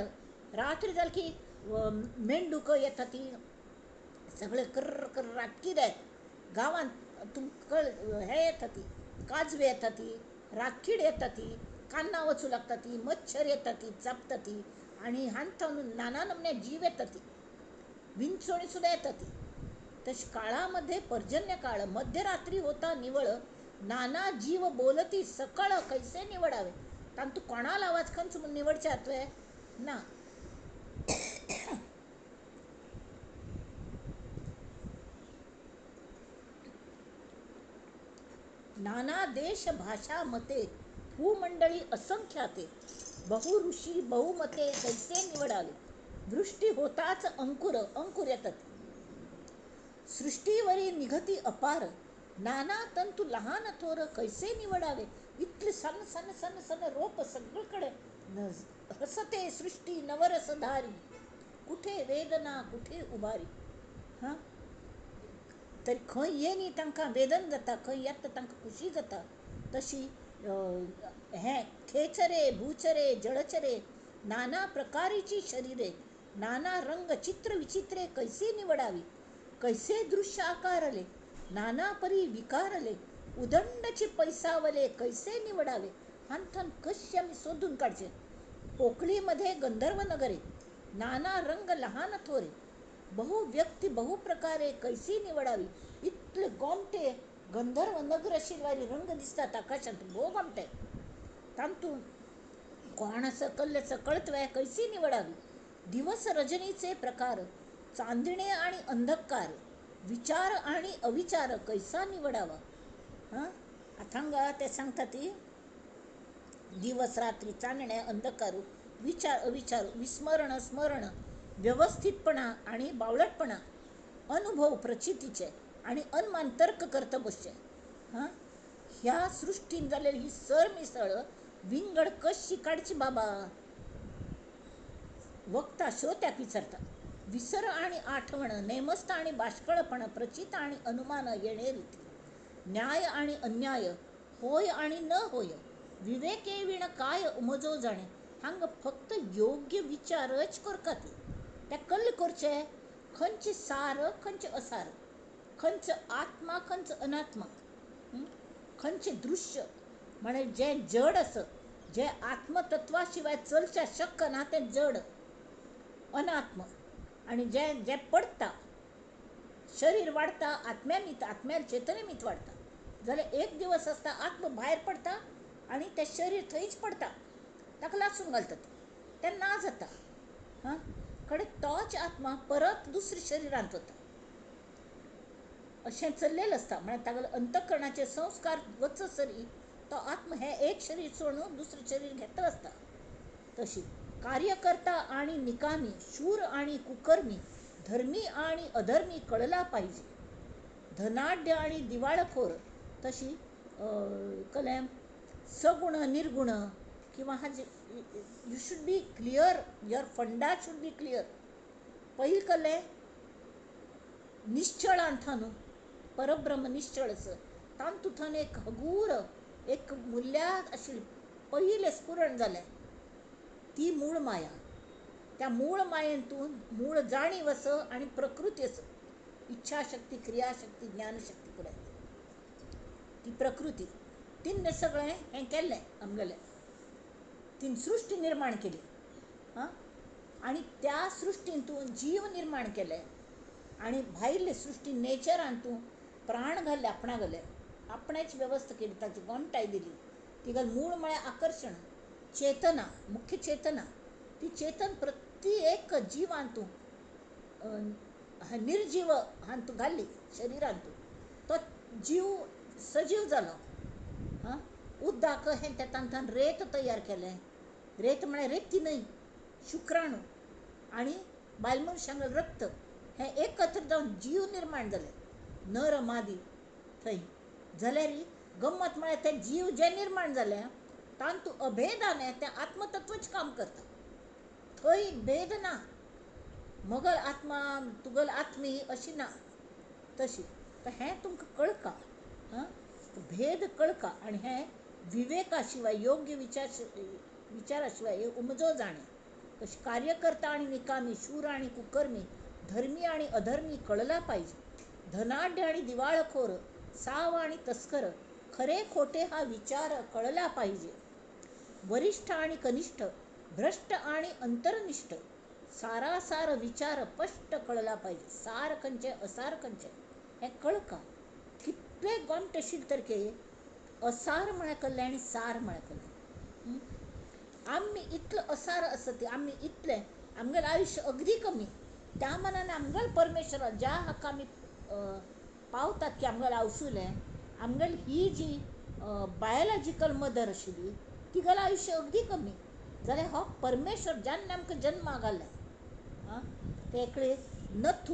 रात्री झाली की मेंढूक येतात ती सगळे कर्र कर्र रातकीर आहेत गावात, तुमक हे येतात ती काजवे येतात ती रातकीड येतात ती कान्ना वचू लागतात ती मच्छर येतात ती चापतात ती, आणि हांथावून नाना नमने जीव येतात ती विंचोणी सुद्धा येतात ती. तशी काळामध्ये पर्जन्य काळ, मध्यरात्री होता निवळ, नाना जीव बोलती सकळ कैसे निवडावे. कारण तू कोणाला आवाज खंच निवडचे हातवे ना. नाना देश भाषा मते भूमंडळी असंख्याते, बहु ऋषी बहुमते कैसे निवडावे. वृष्टी होताच अंकुर येतात, सृष्टीवरी निघती अपार, नाना तंतू लहान थोर कैसे निवडावे. इतले सन सन सन सन रोप सगळीकडे हसते सृष्टी नवरसधारी, कुठे वेदना कुठे उभारी. तरी खंय ये न्ही तांकां वेदन जाता, खंय येता तांकां खुशी जाता. तशी हे खेचरे भूचरे जळचरे, नाना प्रकारीची शरीरे, नाना रंग चित्र विचित्रे कैसे निवडावी. कैसे दृश्य आकारले, नाना परी विकारले, उदंडचे पैसावले कैसे निवडावे. हांथान कशी आम्ही शोधून काढचे. पोकळीमध्ये गंधर्व नगरे, नाना रंग लहान थोरे, बहु व्यक्ती बहु प्रकारे कैसी निवडावी. इतले गोमटे गंधर्व नगर शिरवारी रंग दिसतात आकाशात भोग आमटे तांतू कोणाचं कल्ल्याचं कळतवय कैसी निवडावी दिवस रजनीचे प्रकार चांदणे आणि अंधकार विचार आणि अविचार कैसा निवडावा. हां अथांगा ते सांगतात ती दिवस रात्री चांदणे अंधकारू विचार अविचार विस्मरण स्मरण व्यवस्थितपणा आणि बावळटपणा अनुभव प्रचितीचे आणि अनमान तर्क करत बसचे. हां ह्या सृष्टीन झालेली ही सरमिसळ विंगड कशी काढची बाबा वक्ता श्रोत्याक विचारता. विसर आणि आठवण नेमस्त आणि बाष्कळपण प्रचित आणि अनुमान येणे रीती न्याय आणि अन्याय होय आणि न होय विवेके विण काय उमजो जाणे हांग फक्त योग्य विचारच करतात. त्या कल्ल करचे खंच सार खंच असार खंच आत्मा खंच अनात्मा खंच दृश्य म्हणे जे जड असं जे आत्मतत्वाशिवाय चलच्या शक्क ना ते जड अनात्म आणि जे जे पडता शरीर वाढता आत्म्यानीत आत्म्याला चेतनेमीत वाढता जाल्यार एक दिवस असता आत्म भायर पडता आणि ते शरीर थंयच पडता ताका लासून घालतात ते ना जाता. हां कडे तोच आत्मा परत दुसऱ्या शरिरांत वता अशें चल्लेलें असता. म्हळ्यार तागेले अंतकरणाचे संस्कार वचसरी तो आत्म हे एक शरीर सोडून दुसरें शरीर घेता असता. तशी कार्यकर्ता आणि निकामी शूर आणि कुकर्मी धर्मी आणि अधर्मी कळला पाहिजे. धनाढ्य आणि दिवाळखोर तशी कलेम सगुण निर्गुण किंवा हा जे you should be clear your फंडा शूड बी क्लियर. पहिल कले निश्चळ अंथानू परब्रह्म निश्चळच तांतुथन एक हगूर एक मूल्यात अशी पहिले स्फुरण जालें ती मूळ माया. त्या मूळ मायेतून मूळ जाणीव असं आणि प्रकृती असं इच्छाशक्ती क्रियाशक्ती ज्ञानशक्ती पुढे ती प्रकृती तिने सगळें हें केल्लें आमगेलें तीन सृष्टी निर्माण केली. हां आणि त्या सृष्टींतून जीव निर्माण केले आणि भायले सृष्टी नेचरांतून प्राण घाल्ले आपणा घाले आपणाची व्यवस्था केली ताची गोंठाय दिली ती गल मूळ म्हळ्यार आकर्षण चेतना मुख्य चेतना ती चेतन प्रत्येक जीवांतू निर्जीव हांतू घाल्ली शरिरांतू तो जीव सजीव जालो. हां उदक हें त्या तांतान रेत तयार केलें रेत म्हळ्यार रेती न्हय शुक्राणू आणि बायल मनशांगेल रक्त हें एकत्र जावन जीव निर्माण जाले नर मादी थंय जाल्यार गम्मत म्हळ्यार ते जीव जे निर्माण जाले तांतू अभेदाने ते आत्मतत्वच काम करता थंय भेद ना मगल आत्मा तुगल आत्मी अशी ना तशी तर हें तुमकां कळका. हां भेद कळका आणि हें विवेका शिवाय योग्य विचारा शिवाय उमजो जाणे. कशी कार्यकर्ता आणि निकामी शूर आणि कुकर्मी धर्मी आणि अधर्मी कळला पाहिजे. धनाढ्य आणि दिवाळखोर साव आणि तस्कर खरे खोटे हा विचार कळला पाहिजे. वरिष्ठ आणि कनिष्ठ भ्रष्ट आणि अंतरनिष्ठ सारासार विचार स्पष्ट कळला पाहिजे. सार खंचे असार खंचे हे कळका कितले गोंठ आशिल्ले तर के असार म्हळ्यार कळ्ळें आनी सार म्हळ्यार कळ्ळें. आमी इतलो असार आसत आमी इतले आमगेलें आयुश्य अगदी कमी त्या मनान आमगेल परमेश्वरा ज्या हाका आमी पावतात की आमगेलें आवसुलें आमगेली ही जी बायोलॉजिकल मदर आशिल्ली तिगेलें आयुश्य अगदी कमी जाल्यार हो परमेश्वर ज्यान आमकां जन्माक घाल्लें. हां तेकडे नथ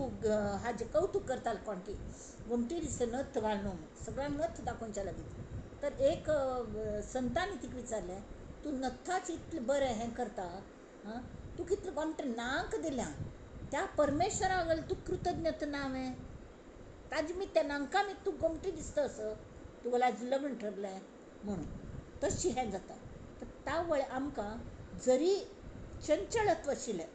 हाजे कौतुक करताले कोण की घुमटी दिसता नथ घालून सगळ्यांक नथ दाखोवचे लागीं तर एक संतांनी तिका विचारलें तूं नथाच इतलें बरें हें करता हां तूं कितलें गोंठ नाक दिल्या त्या परमेश्वरा गेल तूं कृतज्ञता ना हांवें ताजे मी त्या नांका मी तूं घुमटी दिसता असं तुगेलें आज लग्न ठरलें म्हणून तशी हें जाता. तर त्या वेळेर आमकां जरी चंचळत्व आशिल्लें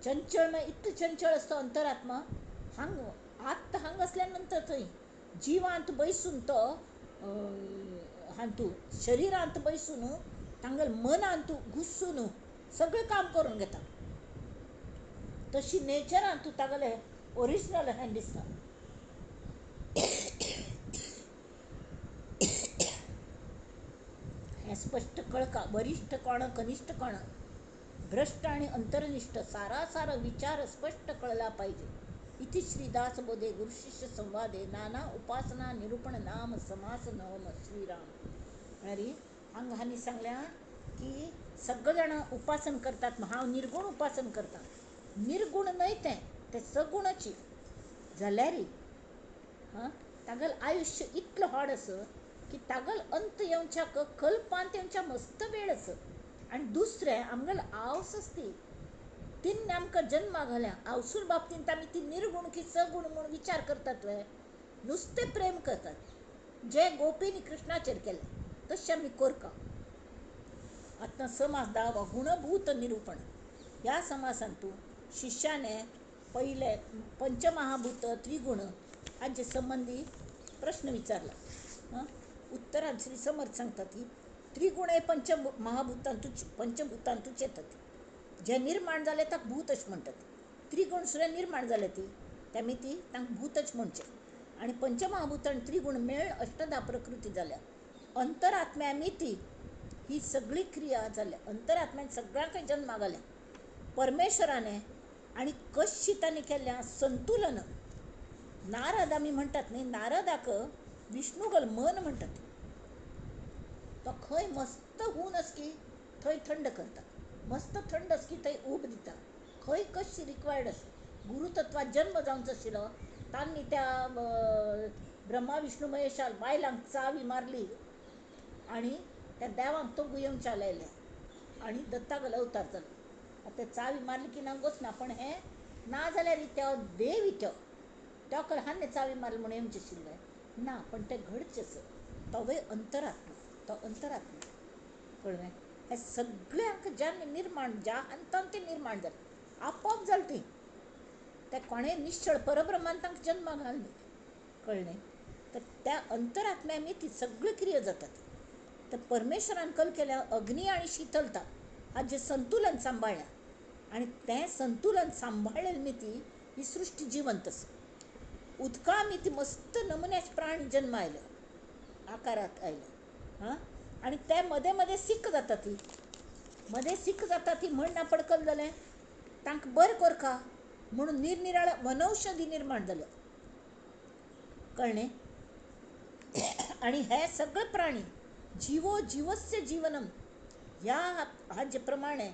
चंचळ म्हळ्यार इतलें चंचळ आसता अंतरात्मा हांग आत्ता हांग असल्या नंतर थंय जिवांत बैसून तो हांतू शरिरांत बैसून तांगेल मनांतू घुसून सगळें काम करून घेता तशी नेचरांतू तागेलें ओरिजिनल हें दिसता. स्पष्ट कळका वरिष्ठ कोण कनिष्ठ कोण, भ्रष्ट आणि अंतरनिष्ठ सारा सारा विचार स्पष्ट कळला पाहिजे. इति श्रीदास बोधे गुरुशिष्य संवादे नाना उपासना निरूपण नाम समास नवम श्रीराम. अरे अंग हानी सांगल्या की सगळेजण उपासन करतात, हा निर्गुण उपासन करतात. निर्गुण नाही ते सगुणाची जाल्यार हां तागल आयुष्य इतलं व्हड असं की तागल अंत येवच्या कल्पांत येवच्या मस्त वेळ असं. आणि दुसरें आमगेल आवस असती तीन आमकां जन्मा घाल्या आवसूर बाबतींत आमी ती निर्गुण की सगुण म्हणून विचार करतात वे नुसते प्रेम करतात. जे गोपीनी कृष्णाचेर केले तशें आमी करका. आतां समास 10 गुणभूत निरूपण. ह्या समासांतू शिष्याने पहिले पंचमहाभूत त्रिगुण हाचे संबंधी प्रश्न विचारला. उत्तरांत श्री समर्थ सांगतात की त्रिगुण हे पंचभूतांतूच येतात. जे निर्माण जाले ताका भूतच म्हणटात. त्रिगुण सुद्दां निर्माण जाले त्यामी ती तांकां भूतच म्हणचे. आणि पंचमहाभूत आणि त्रिगुण मेळ अष्टधा प्रकृती जाल्या. अंतरात्म्या मिती ही सगळी क्रिया जाल्या. अंतरात्म्यान सगळ्यांक जन्मा घाल्या परमेश्वराने. आणि कशी तांणी केल्या संतुलन. नारद आमी म्हणटात न्ही, नारदाक विष्णुगल मन म्हणटात. तो खंय मस्त ऊन असकी थंय थंड करता, मस्त थंड असकी थंय ऊब दिता. खंय कशी रिक्वायर्ड आसा. गुरुतत्वात जन्म जावंचो आशिल्लो तांणी त्या ब्रह्मा विष्णू महेशाल बायलांक चावी मारली आणि त्या देवांक तो गुयेवच्या लायल्या आणि दत्तागल अवतार जालो. आता चावी मारली की नांगोच ना, पण हे ना जाल्यार त्या देव त्या हान्ने चावी मारली म्हणून येवचें आशिल्लें ना, पण ते घडचेंच. तो अंतरात्मा, तो अंतरात्मा कळ्ळें. हे सगळ्यांक ज्याने निर्माण ज्या अंतान ते निर्माण जालें आपोआप जालें ती. ते कोणें निश्चळ परब्रह्मान तांकां जन्मा घालली. कळ्ळें. तर त्या अंतरात्म्यानी ती सगळी क्रिया जातात. तर परमेश्वरान कल केल्या अग्नी आणि शीतलता हाजें संतुलन सांबाळ्ळें. आणि तें संतुलन सांबाळलेली मिती ही सृश्टी जिवंत आसा. उदका मिती मस्त नमुन्याचे प्राणी जन्म आयले, आकारात आयले. आणि ते मदें मदें सिक्क जाता ती, मदें सिक्क जाता ती म्हण ना पडकल जालें तांकां बरें करका म्हणून निरनिराळ्या वनौषधी निर्माण जाल्या. कळ्ळें. आणि हे सगळे प्राणी जीवो जीवस्य जीवनम ह्या हाजे प्रमाणे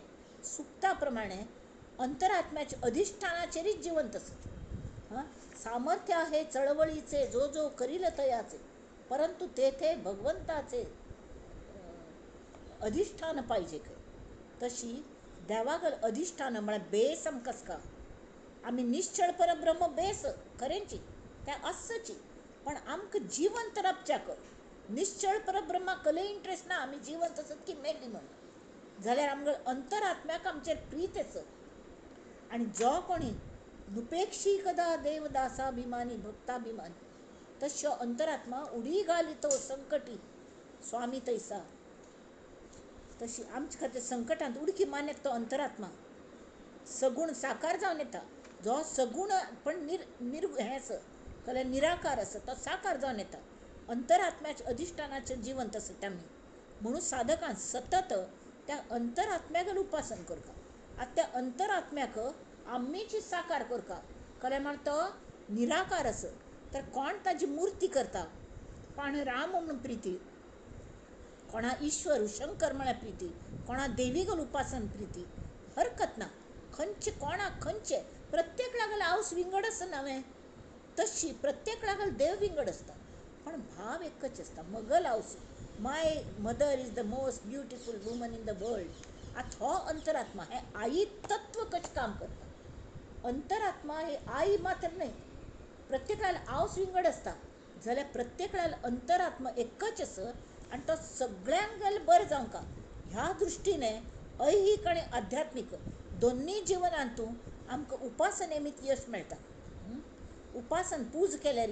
सुक्ता प्रमाणे अंतरात्म्याच्या अधिष्ठानाचेरच जिवंत असत. सामर्थ्य आहे चळवळीचे जो जो करील तयाचे, परंतु तेथे भगवंताचे अधिष्ठान पाहिजे. तशी देवागल अधिष्ठान म्हळ्यार बेस आमकां आसका. आमी निश्चळ परब्रह्म बेस खरेंची त्या आसची, पण आमकां जिवंत रावच्याक निश्चळ परब्रह्माक कले इंट्रस्ट ना. आमी जिवंत आसत की मेली म्हणून जाल्यार आमगे अंतरात्म्याक आमचेर प्रीत आसत. आणि जो कोणी नुपेक्षी कदा देवदासाभिमानी भक्ताभिमानी तस्यो अंतरात्मा उडी घालितो संकटी स्वामी तैसा. तशी आमच्या खातीर संकटांत उडकी मारण्याक तो अंतरात्मा सगुण साकार जावन येता. जो सगुण पण हें आसा जाल्यार निराकार आसा तो साकार जावन येता. अंतरात्म्याच्या अधिष्ठानाचेर जिवंत आसत आमी. म्हणून साधकान सतत त्या अंतरात्म्यागेर उपासन करता. आतां त्या अंतरात्म्याक आमीची साकार करता कळ्ळें. म्हण तो निराकार आसा. तर कोण ताजी मुर्ती करता, कोण राम म्हणून प्रिती, कोणा ईश्वर शंकर म्हळ्यार प्रिती, कोणा देवीगल उपासन प्रिती, हरकत ना. खंयचे कोणाक खंयचे प्रत्येक लागल हावस विंगड आसा नवें. तशी प्रत्येक लागल देव विंगड आसता, पण भाव एकच आसता. मगल हावस my mother is the most beautiful woman in the world. आतां हो अंतरात्मा हे आई तत्व कशें काम करता. अंतरात्मा हे आई मात्र न्हय, प्रत्येक लागल हावस विंगड आसता. जाल्यार प्रत्येक लागल अंतरात्मा एकच आसा आणि तो सगळ्यांक गेले बरें जावंका ह्या दृश्टीने ऐहिक आणि आध्यात्मीक दोन्ही जिवनांतू आमकां उपासनेमीत यश मेळटा. उपासन पूज केल्यार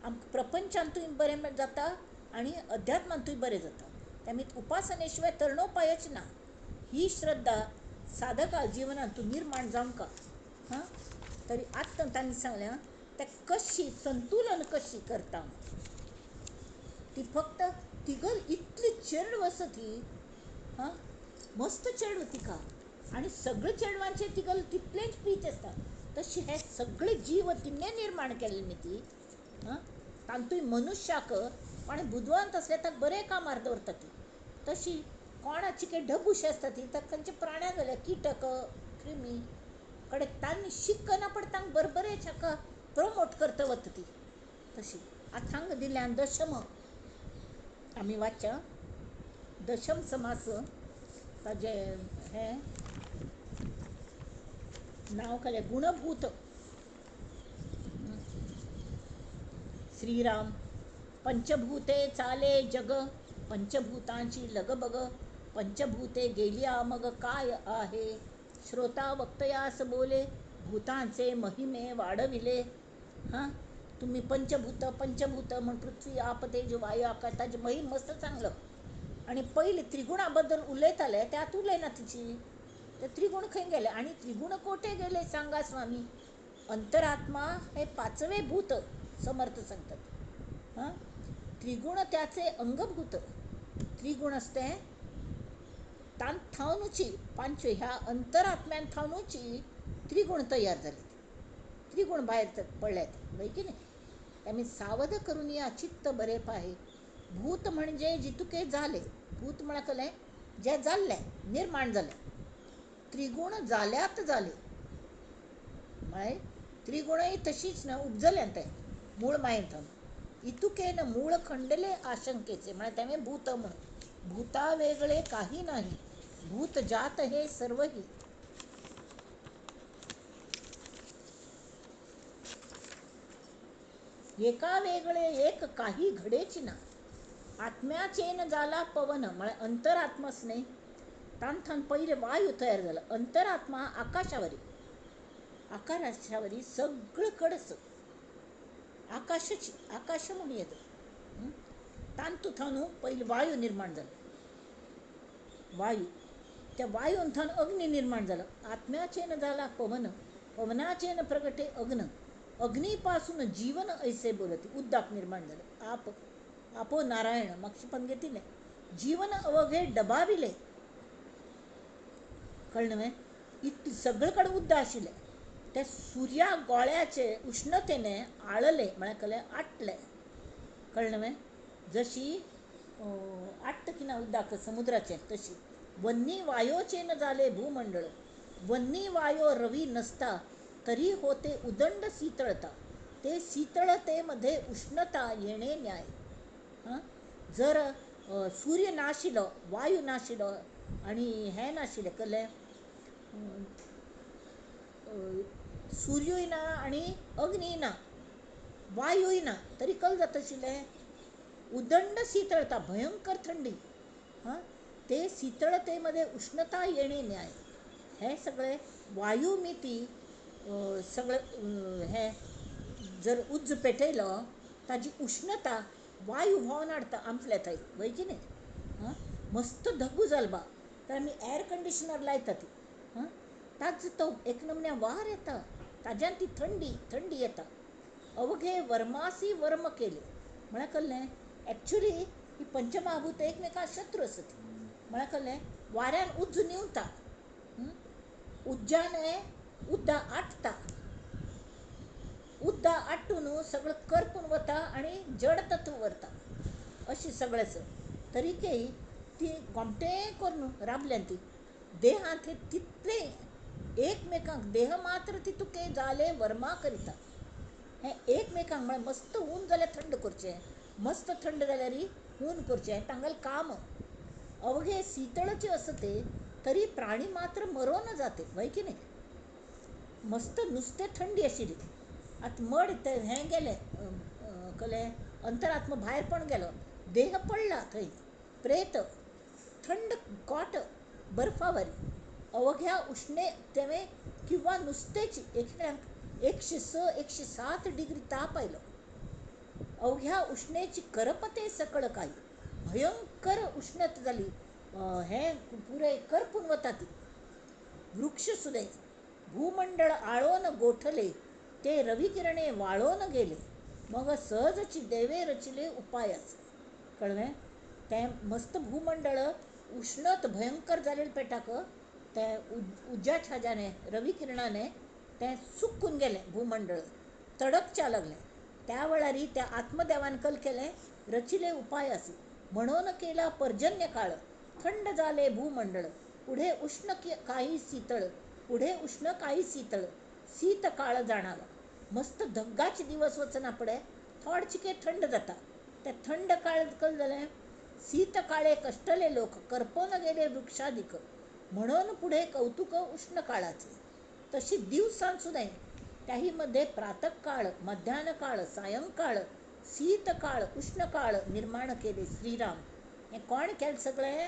आमकां प्रपंचांतूय बरें जाता आणि अध्यात्मांतूय बरें जाता. त्यामीत उपासने शिवाय तरणोपायच ना. ही श्रद्धा साधका जिवनांतून निर्माण जावंका. तरी आत्तां तांणी सांगल्या ते कशी संतुलन कशी करता. ती फक्त तिगल इतली चेड वसत ही हां मस्त चेडू तिका आणि सगळे चेडवांचे तिगल तितलेच प्रीत असतात. तशी हे सगळे जीव तिने निर्माण केले न्ही ती. हां तांतूय मनुष्याक आणि बुद्धिवंत असले तर बरे कामार दवरता ती. तशी कोणाची काही ढबुशी असतात ती तर खंयचे प्राण्या गेले कीटक क्रिमी कडे तांनी शिकना पडता बरबरेच हाका प्रमोट करता वता ती. तशी आतां हांगा दिल्यान दशम आमी वाचच्या दशम समास ताजे हे नाव केलें गुणभूत. श्रीराम पंचभूते चाले जग पंचभूतांची लगबग पंचभूते गेलिया मग काय आहे श्रोता वक्तयास बोले भूतांचे महिमे वाढविले. हां तुम्ही पंचभूत पंचभूत म्हणून पृथ्वी आप तेज वायू आकाश ताचे महिम मस्त चांगलं. आणि पहिले त्रिगुणाबद्दल उलयताले त्यात उलयना तिची ते त्रिगुण खंय गेले आणि त्रिगुण कोठे गेले सांगा स्वामी. अंतरात्मा हे पाचवे भूत समर्थ सांगतात. हां त्रिगुण त्याचे अंगभूत त्रिगुण असते तान थावनुची पांचवे ह्या अंतरात्म्यान थावनुची त्रिगुण तयार झाले. त्रिगुण बाहेर पडल्यात वय की नाही. आम्ही सावध करून या चित्त बरे पाहे. भूत म्हणजे जितुके झाले भूत म्हणकले जे जाल्ले निर्माण झाले. त्रिगुण जाल्यात झाले म्हळ्यार त्रिगुणही तशीच ना उपजल्यांत मूळ मायेन थांब इतुके न मूळ खंडले आशंकेचे म्हळ्यार तेमे भूत म्हणून भूता वेगळे काही नाही भूत जात हे सर्वही. एका वेगळे एक काही घडेची ना आत्म्याचेन झाला पवन म्हळ्यार अंतरात्मसने तान थान पहिले वायू तयार झाला. अंतरात्मा आकाशावरी सगळीकडच आकाशाची आकाश म्हणून येतं. तांतू थानू पहिले वायू निर्माण झाला. वायू त्या वायून थान अग्नी निर्माण झाला. आत्म्याचेन झाला पवन पवनाचेन प्रगटे अग्न अग्नीपासून जीवन ऐसे बोलते उद्दाक निर्माण झालं. आपो नारायण मागची पंगतीने जीवन अवघे डबाविले कळणं इतकी सगळीकडे उद्दा आशिल्ले ते सूर्या गोळ्याचे उष्णतेने आळले म्हळ्यार आटले कळणं जशी आट्ट की ना उद्दाक समुद्राचे तशी. वन्नी वायोचेन झाले भूमंडळ वन्नी वायो रवी नसता तरी होते उदंड शीतळता ते शीतळतेमध्ये उष्णता येणे न्याय. हां जर सूर्य नाशिलो वायू नाशिलो आणि हे नाशिले कले सूर्यूय ना आणि अग्नी ना वायूय ना तरी कल जात आशिल्ले उदंड शीतळता भयंकर थंडी. हां ते शीतळतेमध्ये उष्णता येणे न्याय. हे सगळे वायू मिती सगळं हे जर उज्ज पेटयलो ताजी उष्णता वायू व्हांवन हाडटा आमच्या थंय वय की नाही. हां मस्त धगू जालबा तर आमी एअर कंडिशनर लायता ती. हां ताजो तो एक नमन्या वार येता ताज्यान ती थंडी येता. अवघे वर्मासी वर्म केले म्हळ्यार कळ्ळें एक्चुली ही पंचमहाभूत एकमेका शत्रू आसत म्हळ्यार कळ्ळें वाऱ्यान उज्ज निवता उज्जाने उद्दा आटता उद्दा आट्टून सगळं करपून वता आणि जड तत्व व्हरता अशी सगळेच. तरीकेय ती गोमटे करून राबल्यान ती देहांत हे तितले एकमेकांक देह मात्र तितुके जाले वर्मा करिता. हे एकमेकांक म्हळ्यार मस्त ऊन जाल्यार थंड करचें मस्त थंड जाल्यार ऊन करचें तांगेलें काम. अवघे शीतळचे असते तरी प्राणी मात्र मरोन जाते वय की नाही. मस्त नुसते थंडी आशिल्ली आतां मड ते हें गेले कले अंतरात्मा भायर पण गेलो देह पडला थंय प्रेत थंड कॉट बर्फावरी अवघ्या उष्णे तेवे किंवा नुसतेच एकट्याक 106-107 डिग्री ताप आयलो. अवघ्या उष्णेची करपते सकळ काही भयंकर उष्णता झाली. हे पुरे करपून वता ती वृक्ष सुदे भूमंडळ आळोन गोठले ते रविकिरणे वाळोन गेले मग सहजची देवे रचिले उपायाच. कळले ते मस्त भूमंडळ उष्णत भयंकर जालेले पेटाक ते उज्ज्याच्या हाज्याने रवी किरणाने ते सुकून गेले भूमंडळ तडकच्या लागले. त्या वेळारी त्या आत्मदेवान कल केले रचिले उपाय असे म्हणून केला पर्जन्य काळ थंड झाले भूमंडळ पुढे उष्ण काही शीतळ पुढे उष्ण काही शीतळ शीत काळ जाणावा. मस्त धग्गाचे दिवस वचना पडे थोडचिके थंड जाता. त्या थंड काळ कल जाले शीत काळे कष्टले लोक करपून गेले वृक्षाधिक म्हणून पुढे कौतुक उष्ण काळाचे. तशी दिवसांसुद्धा त्याही मध्ये प्रातःकाळ मध्यान्ह काळ सायंकाळ शीतकाळ उष्णकाळ निर्माण केले श्रीराम. हे कोण केले सगळे?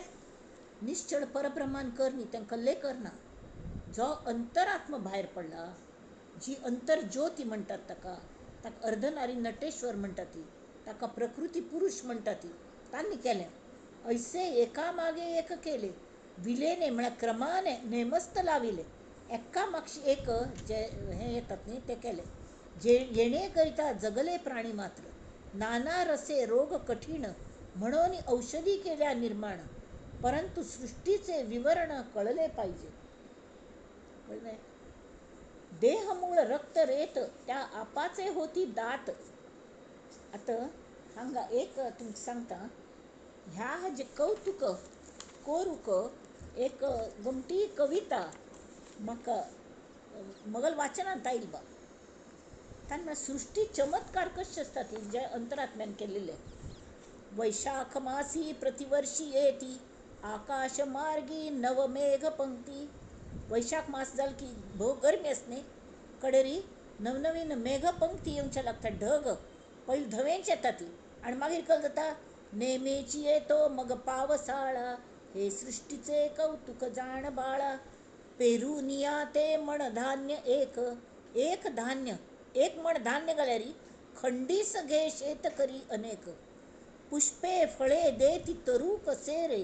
निश्चळ परब्रह्मान करनी तांकां लय करना. जो अंतरात्मा भायर पडला जी अंतरज्योती म्हणटात ताका अर्धनारी नटेश्वर म्हणटा ती ताका प्रकृती पुरुष म्हणटा ती तांणी केलें. ऐसे एका मागे एक केले विलेने म्हळ्यार क्रमाने नेमस्त लाविले एका मागशी एक जे हे येतात न्ही ते केले. जे येणे करिता जगले प्राणी मात्र नाना रसे रोग कठीण म्हणून औषधी केल्या निर्माण परंतु सृष्टीचे विवरण कळले पाहिजे. कळले? देह मूळ रक्त रेत त्या आपाचे होती दाट. आता हांगा एक तुमकां सांगता ह्या जे कौतुक कोरूक एक गमती कविता म्हाका मगल वाचनांत आयली बा. तांना सृष्टी चमत्कार कशे असता ती जे अंतरात्म्यान केलेले. वैशाख मासी प्रतिवर्षी येती आकाश मार्गी नवमेघ पंक्ती. वैशाख मास जाल की भोव गरमी असणे कडेरी नवनवीन मेघ पंक्ती येवचे लागतात. ढग पहिले धवेंची येता ती आणि मागीर कल जाता नेमेची येतो मग पावसाळा हे सृष्टीचे कौतुक जाण बाळा. पेरुनिया ते मण धान्य एक एक धान्य एक मण धान्य घाल्यारी खंडीस घे शेतकरी अनेक. पुष्पे फळे देती तरू कसे रे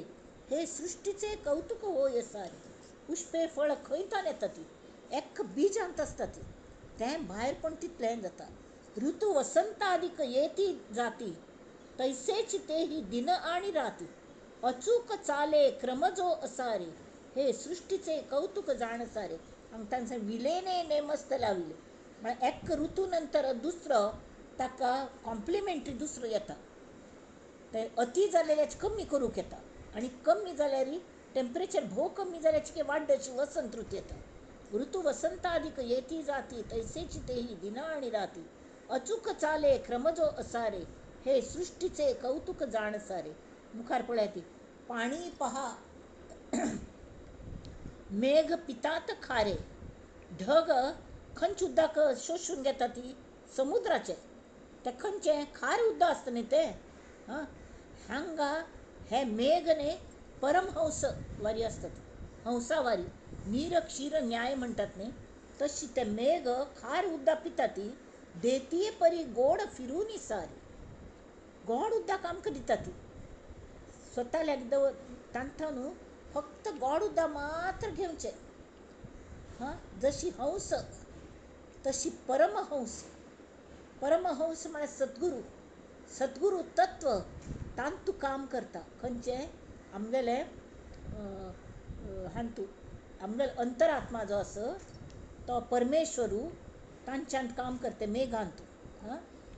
हे सृष्टीचे कौतुक होय सारे. पुष्पे फळ खंयतान येता ती एक बीजांत असता ती तें भायर पण तितलें जाता. ऋतू वसंतादिक येती जाती तैसेच तेही दिन आणि राती. अचूक चाले क्रम जो असारे हे सृष्टीचे कौतुक जाण सारे. हांगा तांचे विलेने नेमस्त लाविले म्हळ्यार एक ऋतू नंतर दुसरो ताका कॉम्प्लिमेंटरी दुसरो येता. ते अति जालेल्याचे कमी करूंक येता आणि कमी जाल्यार टेम्परेचर भोव कमी जाल्याची वाडची वसंत ऋतू येता. ऋतू वसंतादिक येती जाती तैसेची तेही दिन आणि राती. अचूक चाले क्रम जो असारे हे सृष्टीचे कौतुक जाण सारे. मुखार पळया ती पाणी पहा मेघ पितात खारे. ढग खंच उदक शोषून घेता ती समुद्राचे ते खंयचे खार उदक आसता न्ही ते. हांगा हे मेघ न्ही परमहंस वारी असतात हंसावारी नीर क्षीर न्याय म्हणटात न्ही तशी ते मेघ खार उदक पिता ती देती परी गोड फिरून सारी. गोड उदक आमकां दिता ती स्वताल्याक तांथानू फक्त गोड उदक मात्र घेवचे. जशी हंस तशी परमहंस. परमहंस म्हळ्यार सद्गुरू. सद्गुरू तत्व तांतू काम करता खंयचे आमगेले हांतू आमगेलो अंतरात्मा जो आसा तो परमेश्वरू तांच्यान काम करता मेघांतू.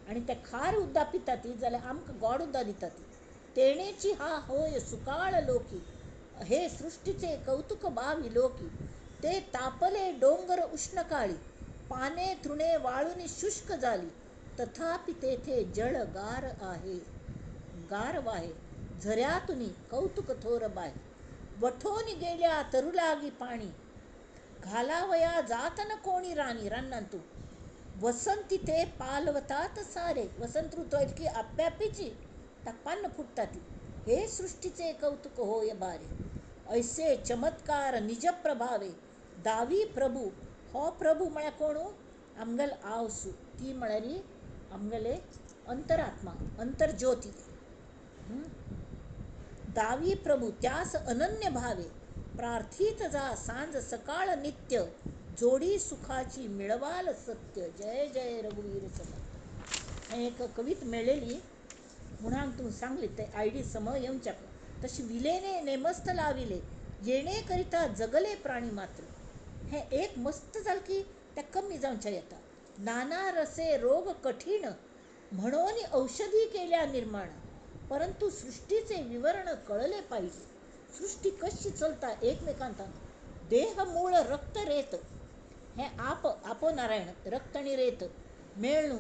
आणि ते खार उदक पिता ती जाल्यार आमकां गोड उदक दिता ती. तेणेची हा होय सुकाळ लोकी हे सृष्टीचे कौतुक भावी लोकी. ते तापले डोंगर उष्णकाळी पाने तृणे वाळून शुष्क झाली तथापि तेथे जळ गार आहे गार वाहे झऱ्यातुनी कौतुक थोर बाय. वठोनी गेल्या तरू लागी पाणी घालावया जात न कोणी राणी. रानांतू वसंती ते पालवतात सारे. वसंत ऋतू आयली की आप्यापीची ताका पान फुटता ती हे सृष्टीचे कौतुक होय बारे. ऐसे चमत्कार निज प्रभावे दावी प्रभू. हो प्रभू म्हळ्यार कोणू आमगेल आवसू ती म्हळ्यार आमगेले अंतरात्मा अंतरज्योती. दावी प्रभू त्यास अनन्य भावे प्रार्थित जा सांज सकाळ नित्य जोडी सुखाची मिळवाल सत्य. जय जय रघुवीर समर्थ. एक कविता मेळलेली म्हणून तुमकां सांगली ते आयडी समोर येवच्या तशी विलेने नेमस्त लाविले येणे करिता जगले प्राणी मात्र. हे एक मस्त झालं की त्या कमी जाऊनच्या येतात. नाना रसे रोग कठीण म्हणून औषधी केल्या निर्माण. परंतु सृष्टीचे विवरण कळले पाहिजे. सृष्टी कशी चलता एकमेकांत. देह मूळ रक्त रेत. हे आपो नारायण रक्त आणि रेत मेळणू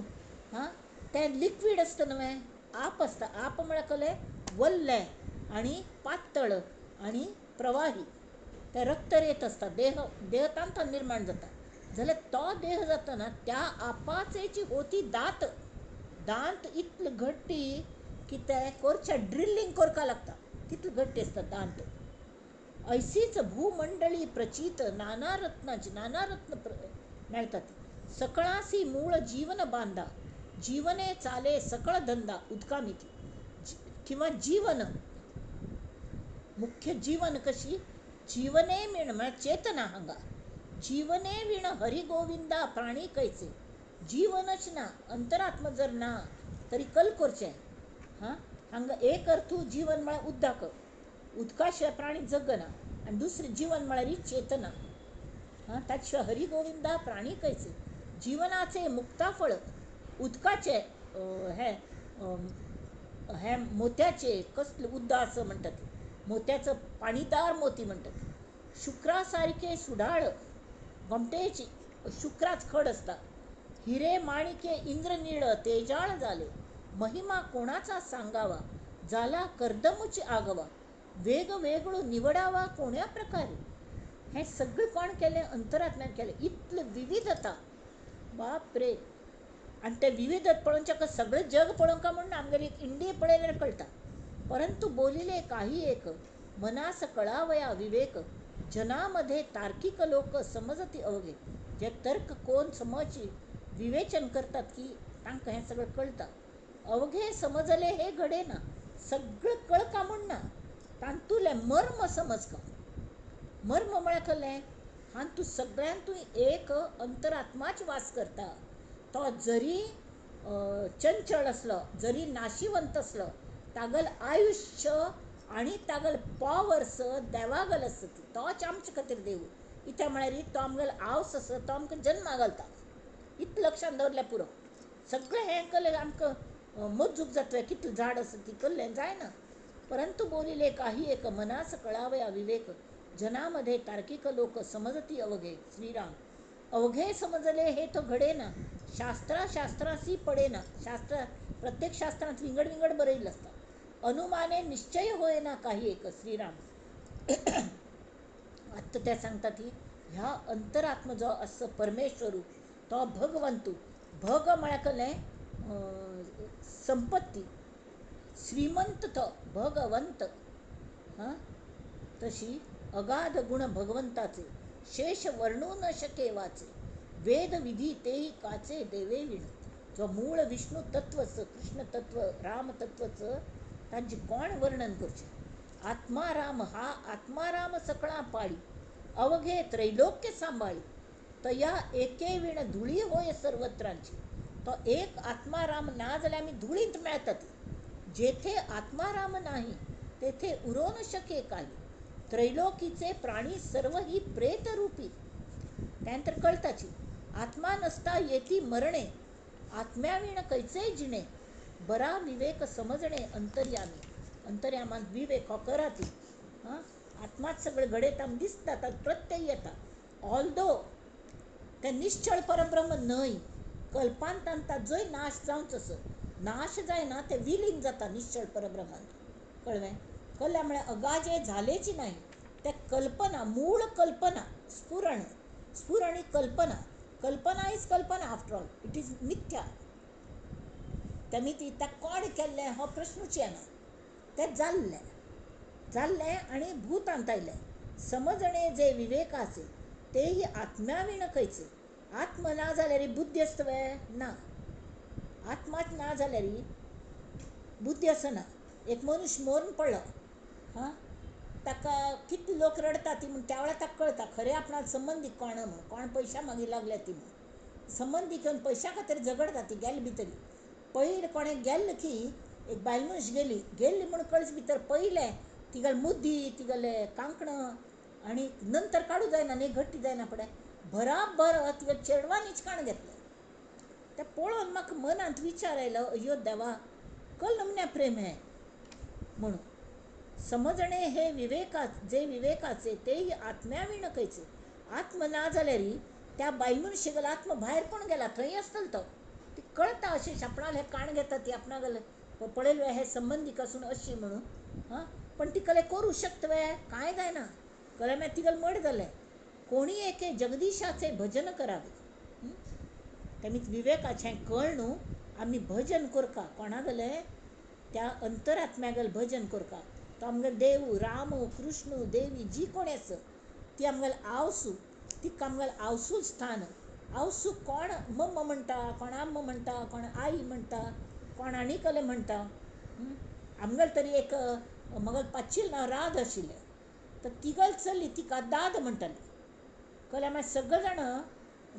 हां तें लिक्वीड असतं नव्हे. आप असता. आप म्हळ्यार कळ्ळें वल्लें आणि पातळ आणि प्रवाही. ते रक्त रेत असता. देह तांत निर्माण जाता जाल्यार तो देह जातना त्या आपाचेची होती दांत इतले घट्टी की ते करचे ड्रिलिंग करका लागता तितले घट्टी असता दांत. ऐसीच भूमंडळी प्रचित नाना रत्न मेळतात. सकळासी मूळ जीवन बांधा जीवने चाले सकळ धंदा उदकामिती. किंवा जीवन मुख्य जीवन कशी जीवने विण म्हळ्यार चेतना. हांगा जीवने विण हरिगोविंदा प्राणी कैचे. जीवनच ना अंतरात्म जर ना तरी कल करचें. हां हांगा एक अर्थ जीवन म्हळ्यार उदक. उदका शिवाय प्राणी जगना. आणि दुसरें जीवन म्हळ्यार ही चेतना. हां ताचे शिवाय हरिगोविंदा प्राणी कैचे. जीवनाचे मुक्ताफळ उदकाचे हे मोत्याचे कसले उद्दा असं म्हणतात. मोत्याचं पाणीदार मोती म्हणतात. शुक्रासारखे सुडाळ गोमटेची शुक्राच खड असता. हिरे माणिके इंद्रनीळ तेजाळ झाले. महिमा कोणाचा सांगावा झाला कर्दमुची आगवा. वेग वेगळो निवडावा कोण्या प्रकारे. हे सगळं कोण केलें अंतरात्म्यान केलें. इतलं विविधता बाप रे. आणि ते विविधत पळोवनच्या सगळें जग पळोवंका म्हणून आमगेली इंडिया पळयल्यार कळटा. परंतु बोलिले काही एक मनास कळावया विवेक. जनामध्ये तार्किक लोक समजती अवघे. जे तर्क कोण समजी विवेचन करतात की तांकां हें सगळं कळटा. अवघे समजले हे घडे ना. सगळं कळका म्हणना तांतुले मर्म समजका. मर्म म्हळ्यार कळ्ळें हां तूं सगळ्यान तूं एक अंतरात्माच वास करता. तो जरी चंचळ असलो जरी नाशिवंत असलो तागल आयुष्य आणि तागल पॉवर्स देवागल आसता. तोच आमचे खातीर देव. इत्या म्हळ्यार तो आमगेलो आवस आसा तो आमकां जन्मा घालता. इतलें लक्षांत दवरल्यार पुरो. सगळें हें केलें आमकां मज्जूक जातलें कितलें झाड आसा ती कळ्ळें जायना. परंतु बोलिले काही एक मनास कळावया विवेक. जनामध्ये तार्किक लोक समजती अवघे. श्रीराम अवघे समजले हे तो घडेना. शास्त्रासी पडेना. शास्त्र प्रत्येक शास्त्रात विंगड बरयल्लें आसता. अनुमाने निश्चय होयना काही एक. श्रीराम आत्ता ते सांगता ती ह्या अंतरात्म जो आसा परमेश्वरू तो भगवंतू. भग म्हळ्यार कळ्ळें संपत्ती श्रीमंत तो भगवंत. हां तशी अगाध गुण भगवंताचे शेष वर्णू न शके वाचे. वेद विधी तेही काचे देवे विण. जो मूळ विष्णू तत्वच कृष्ण तत्व राम तत्वच तांचे कोण वर्णन करचे. आत्माराम हा आत्माराम सकळा पाळी. अवघे त्रैलोक्य सांभाळी. तया एके विण धुळी होय सर्वत्रांची. तो एक आत्माराम ना जाल्यार आमी धुळींत मेळतात. जेथे आत्माराम नाही तेथे उरो न शके काही. त्रैलोकीचे प्राणी सर्व ही प्रेतरूपी. त्यानंतर कळताची आत्मा नसता येती मरणे. आत्म्याविण कैचे जिणे. बरा विवेक समजणे अंतर्यामी. अंतर्यामान विवेक हो करा ती. हां आत्माच सगळं घडयता दिसता प्रत्यय येता. ऑल्दो ते निश्चळ परब्रह्म न्हय. कल्पांतांता जंय नाश जावंच असो नाश जायना ते विलीन जाता निश्चळ परब्रह्मांत. कळ्ळें. कळ्ळें म्हळ्यार अगाजे झालेची नाही. ते कल्पना मूळ कल्पना स्फुरण कल्पना इज कल्पना आफ्टर ऑल. इट इज मिथ्या. त्या मिथी त्या कोण केल्लें हो प्रश्नूच येना. तें जाल्लें आणि भूतांत आयलें. समजणे जे विवेकाचे तेही आत्म्याविण कैचे. आत्म ना जाल्यार बुद्धी आसतवे ना. आत्माच ना जाल्यार बुद्धी आसना. एक मनुष्य मरून पडलो हां ताका कितले लोक रडता ती म्हण त्या वेळार ताका कळटा खरें आपणाक संबंदीक कोण म्हणून. कोण पयशा मागीर लागल्या ती म्हणून. संबंदीक घेवन पयशा खातीर झगडटा ती गेले भितर. पयलीं कोणें गेल्लें की एक बायल मनीस गेली म्हणून कळच भितर पयलें तिगल मुद्दी तिगले कांकणं आणि नंतर काढू जायना न्ही घट्टी जायना पडे बराबर तिगल चेडवानीच काण घेतलं. ते पळोवन म्हाका मनांत विचार आयलो अयो देवा कल नमण्या प्रेम है म्हणून. समजणे हे विवेकाचे तेही आत्म्याविण खंयचे. आत्म ना जाल्यार त्या बायल मनशेगल आत्म भायर पण गेला थंय आसतलो तो. ती कळटा अशें आपणाल हे काण घेता ती आपणागल पळयलो हे संबंदीक आसून अशी म्हणून हां. पण ती कले करू शकतवे कांय जायना. कळे मागीर तिगल मड जालें कोणी एके जगदीशाचे भजन करावे. तेमी विवेकाचें कळ न्हू आमी भजन करका कोणागले त्या अंतरात्म्यागल भजन करका. तो आमगेल देव राम कृष्ण देवी जी कोणी आस ती आमगेल आवसू ती आमगेल आवसू स्थान. आवसू कोण मम्मा म्हणटा कोण आम्मा म्हणटा कोण आई म्हणटा कोण आनी कले म्हणटा. आमगेल तरी एक म्हगेल पाच्चील नांव राध आशिल्लें तर तिगल चली तिका दाद म्हणटाली. कळ्ळें मागीर सगळे जाण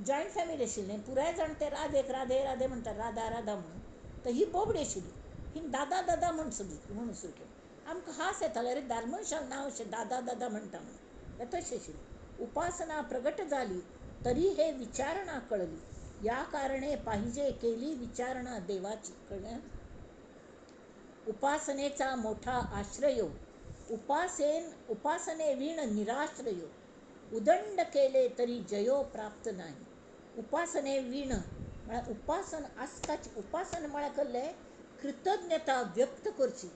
जॉयंट फॅमिली आशिल्ली पुराय जाण ते राधेक राधे राधे म्हणटा राधा राधा म्हणून. तर ही बोबडी आशिल्ली हिन दादा दादा म्हणून सुरू केलें. आमकां हांस येतालें अरे दारमनशाक नांव अशें दादा दादा म्हणटा म्हणून तशें आशिल्लें. उपासना प्रगट झाली तरी हे विचारणा कळली या कारणे पाहिजे केली विचारणा देवाची. कळ्ळें. उपासनेचा मोठा आश्रय उपासने विण निराश्रय उदंड केले तरी जयो प्राप्त नाही. उपासने विण उपासन आसपाची उपासन म्हळ्यार कसलें कृतज्ञता व्यक्त करची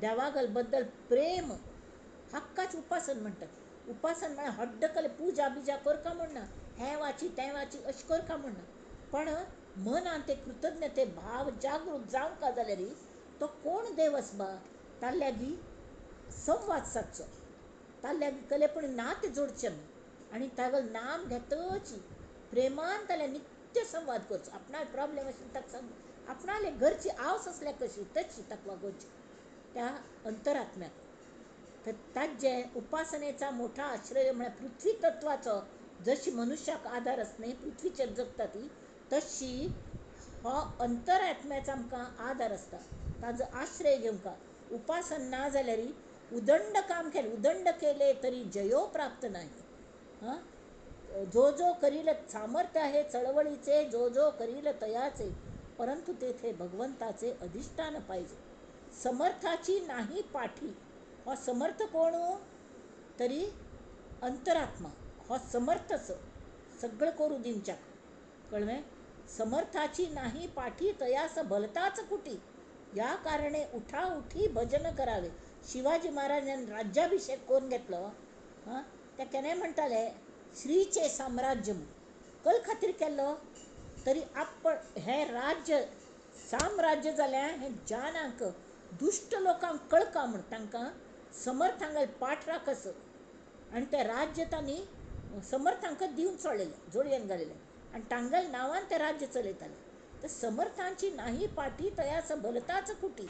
देवागल बद्दल प्रेम हक्काच उपासन म्हणटात. उपासन म्हळ्यार हड्ड कले पुजा बिजा करका म्हणना हें वाची तें वाची अशें करका म्हणना. पण मनांत ते कृतज्ञते भाव जागृत जावंका जाल्यार तो कोण देव आसबा ताल्ल्यागी संवाद सादचो ताल्ल्यागी कलेपणी नात जोडचें आनी तागल नाम घेतची प्रेमान ताल्या नित्य संवाद करचो. आपणाल प्रॉब्लेम आशिल्लो ताका सांग आपणाले घरची आवस आसल्या कशी तशी ताका वागोवची त्या अंतरात्म्याक. तर ताजे उपासनेचा मोठा आश्रय म्हळ्यार पृथ्वी तत्वाचो जशी मनुष्याक आधार आसता पृथ्वीचेर जगता ती तशी हो अंतरात्म्याचा आमकां आधार आसता ताजो आश्रय घेवंका. उपासन ना जाल्यार उदंड काम केलें उदंड केले तरी जयो प्राप्त नाही. हां. जो करील सामर्थ्य आहे चळवळीचे जो करील तयाचे परंतु तेथे भगवंताचे अधिष्ठान पाहिजे. समर्थाची नाही पाठी हो समर्थ कोण तरी अंतरात्मा हो समर्थच सगळं करू दिवच्याक. कळ्ळें. समर्थाची नाही पाठी तयास भलताच कुटी या कारणे उठा उठी भजन करावे. शिवाजी महाराजांनी राज्याभिषेक कोण घेतलो हां ते केन्ना म्हणटाले श्रीचे साम्राज्य कल खातीर केल्लो तरी आपण हे राज्य साम्राज्य जाल्यार हें जानांक दुश्ट लोकांक कळका म्हण तांकां समर्थांगेर पाठ राखस आनी तें राज्य तांणी समर्थांक दिवन सोडलेलें जोडयेन घालिल्लें आनी तांगेल नांवान तें राज्य चलयतालें. तर समर्थांची नाही पाठी तयास भलताच कुटी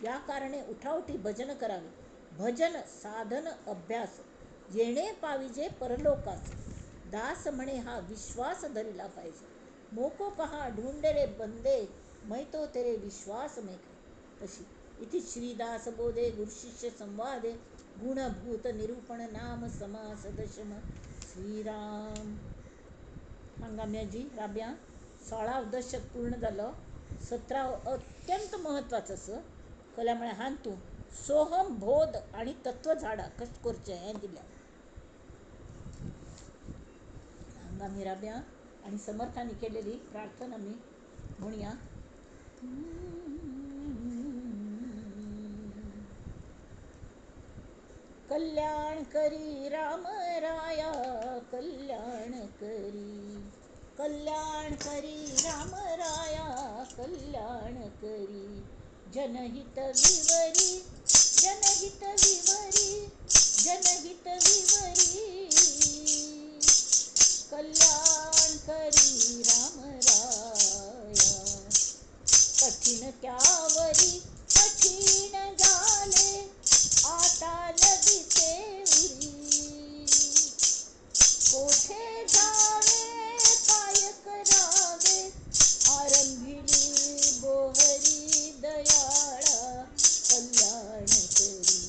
या कारणे उठाउठी भजन करावे. भजन साधन अभ्यास येणे पाविजे परलोकास. दास म्हणे हा विश्वास धरिला पाहिजे. मोको कहा ढूंढे रे बंदे मैं तो तेरे विश्वास में तशी. इति श्रीदास बोधे गुरुशिष्य संवादे गुणभूत निरूपण नाम समास दशम. श्रीराम. हांगाम्याजी राब्या 16 दशक पूर्ण जालो. 17 अत्यंत महत्वाचं असं कल्या म्हळ्यार हांतू सोहम बोध आणि तत्व झाडा कशें करचें हें दिल्या. हांगामी राब्या आणि समर्थांनी केलेली प्रार्थना आमी म्हणुया. कल्याण करी राम राया कल्याण करी राम राया कल्याण करी. जनहित विवरी कल्याण करी राम राया. कठीण त्यावरी कठीण झाले आता नदीचे उरी. कोठे जावे काय करावे आरंभिली बोहरी दयाळा कल्याण करी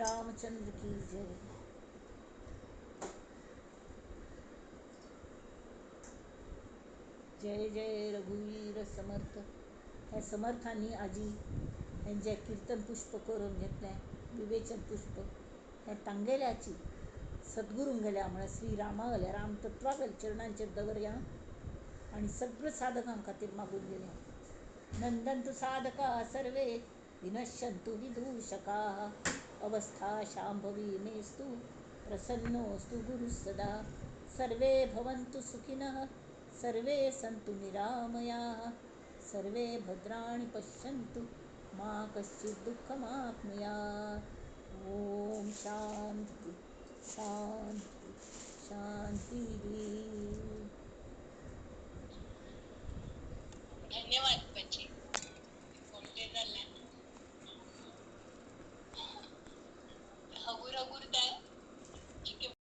रामचंद्र की जय। जय जय रघुवीर समर्थ। ह्या समर्थांनी आजी यांचे कीर्तन पुष्प करून घेतले, विवेचन पुष्प ह्या तांगेल्याची सद्गुरूंग गेल्या म्हळ्यार श्रीरामा गेल्या, राम तत्वा गेल्या चरणांचेर दवरया आणि सगळं साधकां खातीर मागून गेल्या। नंदन्तु साधका सर्वे विनश्यन्तु विदूषकाः, अवस्था शाम्भवी मेस्तु प्रसन्नोऽस्तु गुरुः सदा। सर्वे भवन्तु सुखिनः सर्वे सन्तु निरामयाः, सर्वे भद्राणि पश्यन्तु मा कश्चित् दुःखमाप्नुयात्। ॐ शान्ति शान्ति शान्तिः।
धन्यवाद बच्चे, बोलते झाले हगुर हगुर दाय ठीक आहे।